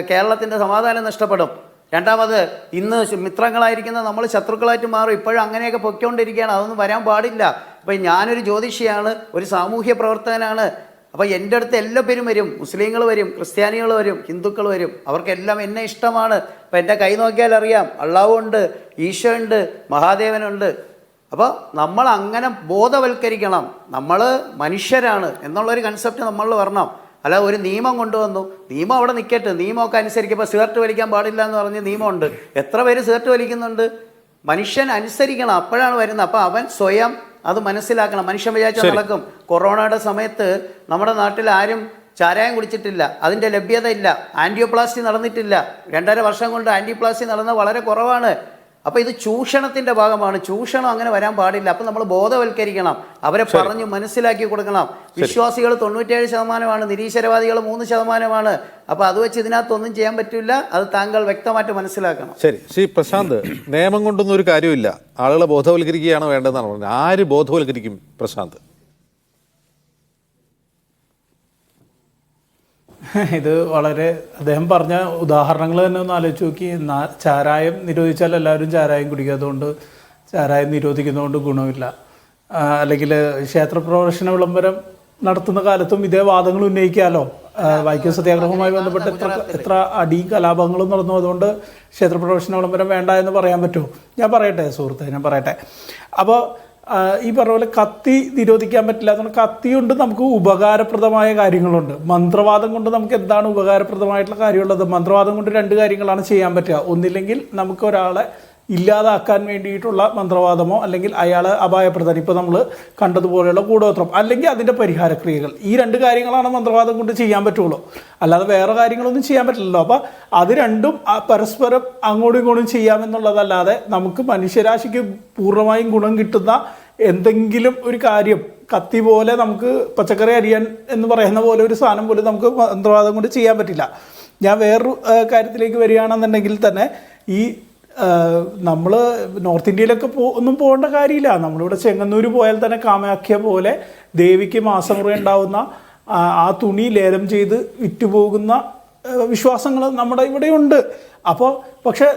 കേരളത്തിൻ്റെ സമാധാനം നഷ്ടപ്പെടും. രണ്ടാമത് ഇന്ന് മിത്രങ്ങളായിരിക്കുന്ന നമ്മൾ ശത്രുക്കളായിട്ട് മാറും. ഇപ്പോഴും അങ്ങനെയൊക്കെ പൊയ്ക്കൊണ്ടിരിക്കുകയാണ്. അതൊന്നും വരാൻ പാടില്ല. അപ്പം ഞാനൊരു ജ്യോതിഷിയാണ്, ഒരു സാമൂഹ്യ പ്രവർത്തകനാണ്. അപ്പോൾ എൻ്റെ അടുത്ത് എല്ലാ പേരും വരും. മുസ്ലിങ്ങൾ വരും, ക്രിസ്ത്യാനികൾ വരും, ഹിന്ദുക്കൾ വരും. അവർക്കെല്ലാം എന്നെ ഇഷ്ടമാണ്. അപ്പം എൻ്റെ കൈ നോക്കിയാൽ അറിയാം, അള്ളാഹു ഉണ്ട്, ഈശോ ഉണ്ട്, മഹാദേവനുണ്ട്. അപ്പോൾ നമ്മൾ അങ്ങനെ ബോധവൽക്കരിക്കണം. നമ്മൾ മനുഷ്യരാണ് എന്നുള്ളൊരു കൺസെപ്റ്റ് നമ്മളിൽ വരണം. അല്ല ഒരു നിയമം കൊണ്ടുവന്നു, നിയമം അവിടെ നിൽക്കട്ടെ, നിയമമൊക്കെ അനുസരിക്കും. ഇപ്പോൾ സിഗരറ്റ് വലിക്കാൻ പാടില്ല എന്ന് പറഞ്ഞ് നിയമമുണ്ട്. എത്ര പേര് സിഗരറ്റ് വലിക്കുന്നുണ്ട്? മനുഷ്യൻ അനുസരിക്കണം, അപ്പോഴാണ് വരുന്നത്. അപ്പോൾ അവൻ സ്വയം അത് മനസ്സിലാക്കണം. മനുഷ്യൻ വിചാരിച്ചാൽ നടക്കും. കൊറോണയുടെ സമയത്ത് നമ്മുടെ നാട്ടിൽ ആരും ചാരായം കുടിച്ചിട്ടില്ല, അതിൻ്റെ ലഭ്യത ഇല്ല. ആൻറ്റിയോപ്ലാസ്റ്റി നടന്നിട്ടില്ല. 2.5 വർഷം കൊണ്ട് ആൻറ്റിയോപ്ലാസ്റ്റി നടന്നത് വളരെ കുറവാണ്. അപ്പോൾ ഇത് ചൂഷണത്തിൻ്റെ ഭാഗമാണ്. ചൂഷണം അങ്ങനെ വരാൻ പാടില്ല. അപ്പം നമ്മൾ ബോധവൽക്കരിക്കണം, അവരെ പറഞ്ഞ് മനസ്സിലാക്കി കൊടുക്കണം. വിശ്വാസികൾ 97%, നിരീശ്വരവാദികൾ 3%. അപ്പോൾ അത് വെച്ച് ഇതിനകത്തൊന്നും ചെയ്യാൻ പറ്റില്ല. അത് താങ്കൾ വ്യക്തമായിട്ട് മനസ്സിലാക്കണം. ശരി, ശ്രീ പ്രശാന്ത്, നിയമം കൊണ്ടൊന്നും ഒരു കാര്യമില്ല, ആളുകളെ ബോധവൽക്കരിക്കുകയാണ് വേണ്ടതെന്നാണ് പറഞ്ഞത്. ആര് ബോധവൽക്കരിക്കും പ്രശാന്ത്? ഇത് വളരെ അദ്ദേഹം പറഞ്ഞ ഉദാഹരണങ്ങൾ തന്നെ ഒന്ന് ആലോചിച്ച് നോക്കി. ചാരായം നിരോധിച്ചാൽ എല്ലാവരും ചാരായം കുടിക്കാത്തതുകൊണ്ട് ചാരായം നിരോധിക്കുന്നതുകൊണ്ട് ഗുണമില്ല. അല്ലെങ്കിൽ ക്ഷേത്രപ്രവേശന വിളംബരം നടത്തുന്ന കാലത്തും ഇതേ വാദങ്ങൾ ഉന്നയിക്കാമല്ലോ. വൈക്കം സത്യാഗ്രഹവുമായി ബന്ധപ്പെട്ട് എത്ര അടിയും കലാപങ്ങളും നടന്നു. അതുകൊണ്ട് ക്ഷേത്രപ്രവേശന വിളംബരം വേണ്ട എന്ന് പറയാൻ പറ്റുമോ? ഞാൻ പറയട്ടെ സുഹൃത്തെ, ഞാൻ പറയട്ടെ. അപ്പോൾ ഈ പറഞ്ഞ പോലെ കത്തി നിരോധിക്കാൻ പറ്റില്ല. അതുകൊണ്ട് കത്തി കൊണ്ട് നമുക്ക് ഉപകാരപ്രദമായ കാര്യങ്ങളുണ്ട്. മന്ത്രവാദം കൊണ്ട് നമുക്ക് എന്താണ് ഉപകാരപ്രദമായിട്ടുള്ള കാര്യമുള്ളത്? മന്ത്രവാദം കൊണ്ട് 2 കാര്യങ്ങളാണ് ചെയ്യാൻ പറ്റുക. ഒന്നില്ലെങ്കിൽ നമുക്ക് ഒരാളെ ഇല്ലാതാക്കാൻ വേണ്ടിയിട്ടുള്ള മന്ത്രവാദമോ അല്ലെങ്കിൽ അയാളെ അപായപ്പെടുത്താൻ, ഇപ്പോൾ നമ്മൾ കണ്ടതുപോലെയുള്ള കൂടോത്രം, അല്ലെങ്കിൽ അതിൻ്റെ പരിഹാരക്രിയകൾ. ഈ 2 കാര്യങ്ങളാണ് മന്ത്രവാദം കൊണ്ട് ചെയ്യാൻ പറ്റുള്ളൂ. അല്ലാതെ വേറെ കാര്യങ്ങളൊന്നും ചെയ്യാൻ പറ്റില്ലല്ലോ. അപ്പോൾ അത് രണ്ടും പരസ്പരം അങ്ങോട്ടും ഇങ്ങോട്ടും ചെയ്യാമെന്നുള്ളതല്ലാതെ നമുക്ക് മനുഷ്യരാശിക്ക് പൂർണ്ണമായും ഗുണം കിട്ടുന്ന എന്തെങ്കിലും ഒരു കാര്യം, കത്തി പോലെ നമുക്ക് പച്ചക്കറി അരിയാൻ എന്ന് പറയുന്ന പോലെ ഒരു സാധനം പോലും നമുക്ക് മന്ത്രവാദം കൊണ്ട് ചെയ്യാൻ പറ്റില്ല. ഞാൻ വേറൊരു കാര്യത്തിലേക്ക് വരികയാണെന്നുണ്ടെങ്കിൽ തന്നെ ഈ നമ്മൾ നോർത്ത് ഇന്ത്യയിലൊക്കെ ഒന്നും പോകേണ്ട കാര്യമില്ല. നമ്മളിവിടെ ചെങ്ങന്നൂർ പോയാൽ തന്നെ കാമാഖ്യ പോലെ ദേവിക്ക് മാസമുറ ഉണ്ടാവുന്ന ആ തുണി ലേലം ചെയ്ത് വിറ്റുപോകുന്ന വിശ്വാസങ്ങൾ നമ്മുടെ ഇവിടെയുണ്ട്. അപ്പോൾ പക്ഷെ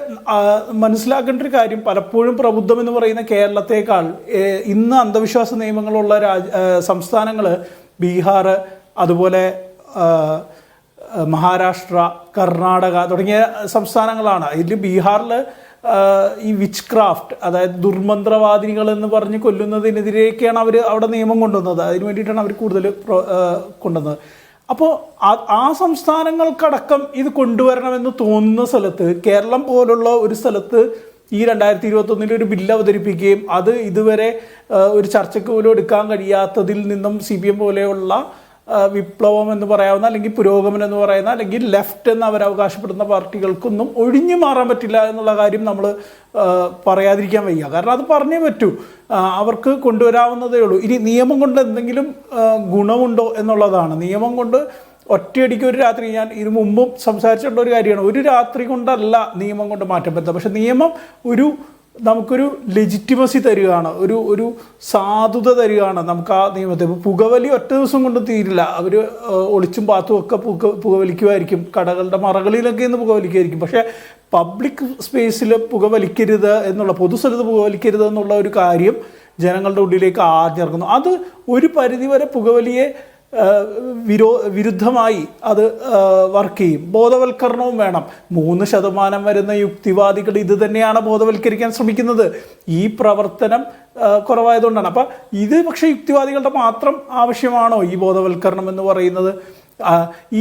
മനസ്സിലാക്കേണ്ട ഒരു കാര്യം, പലപ്പോഴും പ്രബുദ്ധം എന്ന് പറയുന്ന കേരളത്തേക്കാൾ ഇന്ന് അന്ധവിശ്വാസ നിയമങ്ങളുള്ള സംസ്ഥാനങ്ങൾ ബീഹാർ, അതുപോലെ മഹാരാഷ്ട്ര, കർണാടക തുടങ്ങിയ സംസ്ഥാനങ്ങളാണ്. ഇതിൽ ബീഹാറിൽ ഈ വിച്ച് ക്രാഫ്റ്റ്, അതായത് ദുർമന്ത്രവാദിനികൾ എന്ന് പറഞ്ഞ് കൊല്ലുന്നതിനെതിരെയൊക്കെയാണ് അവർ അവിടെ നിയമം കൊണ്ടുവന്നത്. അതിന് വേണ്ടിയിട്ടാണ് അവർ കൂടുതൽ കൊണ്ടുവന്നത്. അപ്പോൾ ആ സംസ്ഥാനങ്ങൾക്കടക്കം ഇത് കൊണ്ടുവരണമെന്ന് തോന്നുന്ന സ്ഥലത്ത്, കേരളം പോലുള്ള ഒരു സ്ഥലത്ത് ഈ 2021 ഒരു ബില്ല് അവതരിപ്പിക്കുകയും അത് ഇതുവരെ ഒരു ചർച്ചയ്ക്ക് പോലും എടുക്കാൻ കഴിയാത്തതിൽ നിന്നും CPM പോലെയുള്ള വിപ്ലവം എന്ന് പറയാവുന്ന, അല്ലെങ്കിൽ പുരോഗമനം എന്ന് പറയുന്ന, അല്ലെങ്കിൽ ലെഫ്റ്റ് എന്ന് അവർ അവകാശപ്പെടുന്ന പാർട്ടികൾക്കൊന്നും ഒഴിഞ്ഞു മാറാൻ പറ്റില്ല എന്നുള്ള കാര്യം നമ്മൾ പറയാതിരിക്കാൻ വയ്യ. കാരണം അത് പറഞ്ഞേ പറ്റൂ. അവർക്ക് കൊണ്ടുവരാവുന്നതേ ഉള്ളൂ. ഇനി നിയമം കൊണ്ട് എന്തെങ്കിലും ഗുണമുണ്ടോ എന്നുള്ളതാണ്. നിയമം കൊണ്ട് ഒറ്റയടിക്ക് ഒരു രാത്രി, ഞാൻ ഇതിനു മുമ്പും സംസാരിച്ചിട്ടുള്ള ഒരു കാര്യമാണ്, ഒരു രാത്രി കൊണ്ടല്ല നിയമം കൊണ്ട് മാറ്റം പറ്റുക. പക്ഷെ നിയമം ഒരു നമുക്കൊരു ലെജിറ്റിമസി തരികയാണ്, ഒരു സാധുത തരികയാണ് നമുക്ക് ആ നിയമത്തെ. ഇപ്പോൾ പുകവലി ഒറ്റ ദിവസം കൊണ്ട് തീരില്ല. അവർ ഒളിച്ചും പാത്തും ഒക്കെ പുകവലിക്കുമായിരിക്കും, കടകളുടെ മറകളിലൊക്കെ ഇന്ന് പുകവലിക്കുമായിരിക്കും. പക്ഷേ പബ്ലിക് സ്പേസിൽ പുകവലിക്കരുത് എന്നുള്ള, പൊതുസ്ഥലത്ത് പുകവലിക്കരുത് എന്നുള്ള ഒരു കാര്യം ജനങ്ങളുടെ ഉള്ളിലേക്ക് ആഞ്ഞിറങ്ങുന്നു. അത് ഒരു പരിധിവരെ പുകവലിയെ വിരുദ്ധമായി അത് വർക്ക് ചെയ്യും. ബോധവൽക്കരണവും വേണം. 3% വരുന്ന യുക്തിവാദികൾ ഇത് തന്നെയാണ് ബോധവൽക്കരിക്കാൻ ശ്രമിക്കുന്നത്. ഈ പ്രവർത്തനം കുറവായതുകൊണ്ടാണ്. അപ്പം ഇത് പക്ഷേ യുക്തിവാദികളുടെ മാത്രം ആവശ്യമാണോ ഈ ബോധവൽക്കരണം എന്ന് പറയുന്നത്? ഈ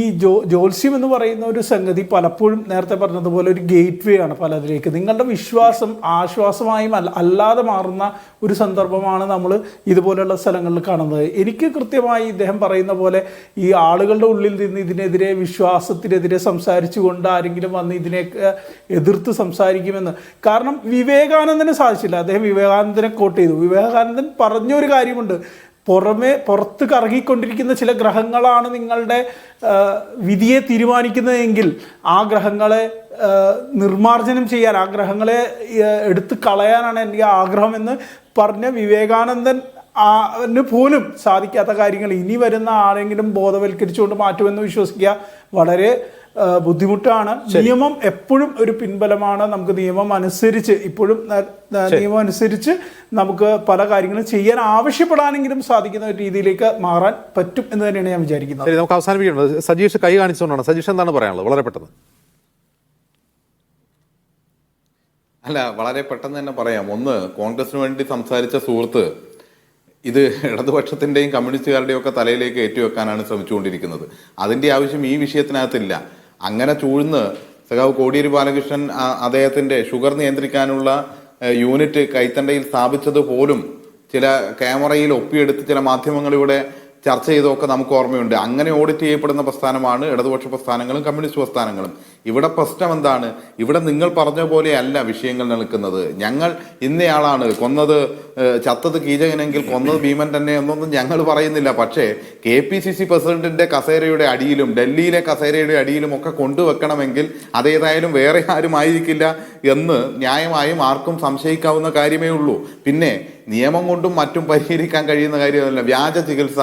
ജ്യോത്സ്യം എന്ന് പറയുന്ന ഒരു സംഗതി പലപ്പോഴും നേരത്തെ പറഞ്ഞതുപോലെ ഒരു ഗേറ്റ് വേ ആണ് പലതിലേക്ക്. നിങ്ങളുടെ വിശ്വാസം ആശ്വാസമായും അല്ലാതെ മാറുന്ന ഒരു സന്ദർഭമാണ് നമ്മൾ ഇതുപോലെയുള്ള സ്ഥലങ്ങളിൽ കാണുന്നത്. എനിക്ക് കൃത്യമായി ഇദ്ദേഹം പറയുന്ന പോലെ ഈ ആളുകളുടെ ഉള്ളിൽ നിന്ന് ഇതിനെതിരെ, വിശ്വാസത്തിനെതിരെ സംസാരിച്ചുകൊണ്ട് ആരെങ്കിലും വന്ന് ഇതിനെയൊക്കെ എതിർത്ത് സംസാരിക്കുമെന്ന്. കാരണം വിവേകാനന്ദന് സാധിച്ചില്ല. അദ്ദേഹം വിവേകാനന്ദനെ കോട്ട് ചെയ്തു. വിവേകാനന്ദൻ പറഞ്ഞൊരു കാര്യമുണ്ട്, പുറത്ത് കറങ്ങിക്കൊണ്ടിരിക്കുന്ന ചില ഗ്രഹങ്ങളാണ് നിങ്ങളുടെ വിധിയെ തീരുമാനിക്കുന്നതെങ്കിൽ ആ ഗ്രഹങ്ങളെ നിർമ്മാർജ്ജനം ചെയ്യാൻ, ആ ഗ്രഹങ്ങളെ എടുത്തു കളയാനാണ് എനിക്ക് ആഗ്രഹമെന്ന് പറഞ്ഞ വിവേകാനന്ദൻ പോലും സാധിക്കാത്ത കാര്യങ്ങൾ ഇനി വരുന്ന ആരെങ്കിലും ബോധവൽക്കരിച്ചുകൊണ്ട് മാറ്റുമെന്ന് വിശ്വസിക്കുക വളരെ ബുദ്ധിമുട്ടാണ്. നിയമം എപ്പോഴും ഒരു പിൻബലമാണ്. നമുക്ക് നിയമം അനുസരിച്ച് നമുക്ക് പല കാര്യങ്ങളും ചെയ്യാൻ ആവശ്യപ്പെടാനെങ്കിലും സാധിക്കുന്ന ഒരു രീതിയിലേക്ക് മാറാൻ പറ്റും എന്ന് തന്നെയാണ് ഞാൻ വിചാരിക്കുന്നത്. നമുക്ക് അവസാനിപ്പിക്കുന്നത് സജീഷ് കൈ കാണിച്ചുകൊണ്ടാണ്. സജീഷ് എന്താണ് പറയാനുള്ളത്? വളരെ പെട്ടെന്ന്. അല്ല, വളരെ പെട്ടെന്ന് തന്നെ പറയാം. ഒന്ന്, കോൺഗ്രസിന് വേണ്ടി സംസാരിച്ച സുഹൃത്ത് ഇത് ഇടതുപക്ഷത്തിൻ്റെയും കമ്മ്യൂണിസ്റ്റുകാരുടെയും ഒക്കെ തലയിലേക്ക് ഏറ്റുവെക്കാനാണ് ശ്രമിച്ചുകൊണ്ടിരിക്കുന്നത്. അതിൻ്റെ ആവശ്യം ഈ വിഷയത്തിനകത്തില്ല. അങ്ങനെ ചൂഴ്ന്ന് സഖാവ് കോടിയേരി ബാലകൃഷ്ണൻ അദ്ദേഹത്തിൻ്റെ ഷുഗർ നിയന്ത്രിക്കാനുള്ള യൂണിറ്റ് കൈത്തണ്ടയിൽ സ്ഥാപിച്ചത് പോലും ചില ക്യാമറയിൽ ഒപ്പിയെടുത്ത് ചില മാധ്യമങ്ങളിലൂടെ ചർച്ച ചെയ്തൊക്കെ നമുക്ക് ഓർമ്മയുണ്ട്. അങ്ങനെ ഓഡിറ്റ് ചെയ്യപ്പെടുന്ന പ്രസ്ഥാനമാണ് ഇടതുപക്ഷ പ്രസ്ഥാനങ്ങളും കമ്മ്യൂണിസ്റ്റ് പ്രസ്ഥാനങ്ങളും. ഇവിടെ പ്രശ്നം എന്താണ്? ഇവിടെ നിങ്ങൾ പറഞ്ഞ പോലെയല്ല വിഷയങ്ങൾ നിൽക്കുന്നത്. ഞങ്ങൾ ഇന്നയാളാണ് കൊന്നത്, ചത്തത് കീചകനെങ്കിൽ കൊന്നത് ഭീമൻ തന്നെ എന്നൊന്നും ഞങ്ങൾ പറയുന്നില്ല. പക്ഷേ KPCC പ്രസിഡന്റിന്റെ കസേരയുടെ അടിയിലും ഡൽഹിയിലെ കസേരയുടെ അടിയിലും ഒക്കെ കൊണ്ടുവെക്കണമെങ്കിൽ അതേതായാലും വേറെ ആരും ആയിരിക്കില്ല എന്ന് ന്യായമായും ആർക്കും സംശയിക്കാവുന്ന കാര്യമേ ഉള്ളൂ. പിന്നെ നിയമം കൊണ്ടും മറ്റും പരിഹരിക്കാൻ കഴിയുന്ന കാര്യമല്ല. വ്യാജ ചികിത്സ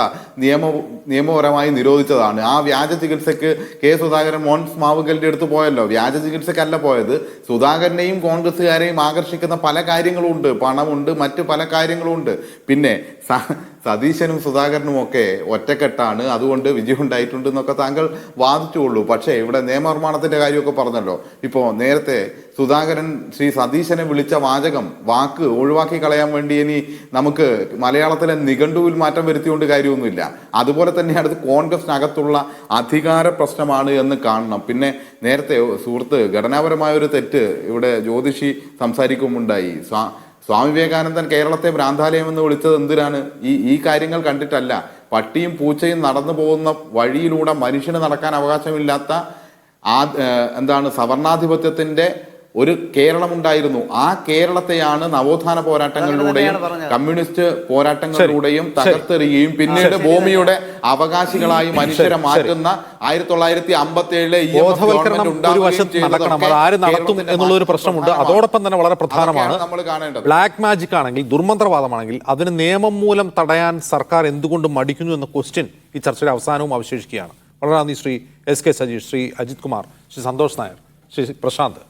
നിയമപരമായി നിരോധിച്ചതാണ്. ആ വ്യാജ ചികിത്സക്ക് കെ സുധാകരൻ മോൻസ് മാവുകലിന്റെ അടുത്ത് പോയല്ലോ. വ്യാജ ചികിത്സക്കല്ല പോയത്. സുധാകരനെയും കോൺഗ്രസ്സുകാരെയും ആകർഷിക്കുന്ന പല കാര്യങ്ങളുണ്ട്, പണമുണ്ട്, മറ്റ് പല കാര്യങ്ങളുണ്ട്. പിന്നെ സതീശനും സുധാകരനും ഒക്കെ ഒറ്റക്കെട്ടാണ്, അതുകൊണ്ട് വിജയം ഉണ്ടായിട്ടുണ്ട് എന്നൊക്കെ താങ്കൾ വാദിച്ചുള്ളൂ. പക്ഷേ ഇവിടെ നിയമനിർമ്മാണത്തിന്റെ കാര്യമൊക്കെ പറഞ്ഞല്ലോ. ഇപ്പോൾ നേരത്തെ സുധാകരൻ ശ്രീ സതീശനെ വിളിച്ച വാക്ക് ഒഴിവാക്കി കളയാൻ വേണ്ടി ഇനി നമുക്ക് മലയാളത്തിലെ നിഘണ്ടുവിൽ മാറ്റം വരുത്തിക്കൊണ്ട് കാര്യമൊന്നുമില്ല. അതുപോലെ തന്നെയാണ് ഇത് കോൺഗ്രസിനകത്തുള്ള അധികാര പ്രശ്നമാണ് എന്ന് കാണണം. പിന്നെ നേരത്തെ സുഹൃത്ത് ഘടനാപരമായ ഒരു തെറ്റ് ഇവിടെ ജ്യോതിഷി സംസാരിക്കുമുണ്ടായി. സ്വാമി വിവേകാനന്ദൻ കേരളത്തെ ഭ്രാന്താലയം എന്ന് വിളിച്ചത് എന്തിനാണ്? ഈ കാര്യങ്ങൾ കണ്ടിട്ടല്ല. പട്ടിയും പൂച്ചയും നടന്നു പോകുന്ന വഴിയിലൂടെ മനുഷ്യന് നടക്കാൻ അവകാശമില്ലാത്ത സവർണാധിപത്യത്തിന്റെ ഒരു കേരളം ഉണ്ടായിരുന്നു. ആ കേരളത്തെയാണ് നവോത്ഥാന പോരാട്ടങ്ങളിലൂടെയും കമ്മ്യൂണിസ്റ്റ് പോരാട്ടങ്ങളിലൂടെയും തകർത്തെറിയുകയും പിന്നീട് ഭൂമിയുടെ അവകാശികളായി മനുഷ്യരെ മാറ്റുന്ന 1957 എന്നുള്ളൊരു പ്രശ്നമുണ്ട്. അതോടൊപ്പം തന്നെ വളരെ പ്രധാനമാണ് നമ്മൾ കാണേണ്ടത്. ബ്ലാക്ക് മാജിക് ആണെങ്കിൽ, ദുർമന്ത്രവാദമാണെങ്കിൽ അതിന് നിയമം മൂലം തടയാൻ സർക്കാർ എന്തുകൊണ്ട് മടിക്കുന്നു എന്ന ക്വസ്റ്റ്യൻ ഈ ചർച്ചയുടെ അവസാനവും അവശേഷിക്കുകയാണ്. വളരെ നന്ദി ശ്രീ SK സജീഷ്, ശ്രീ അജിത് കുമാർ, ശ്രീ സന്തോഷ് നായർ, ശ്രീ പ്രശാന്ത്.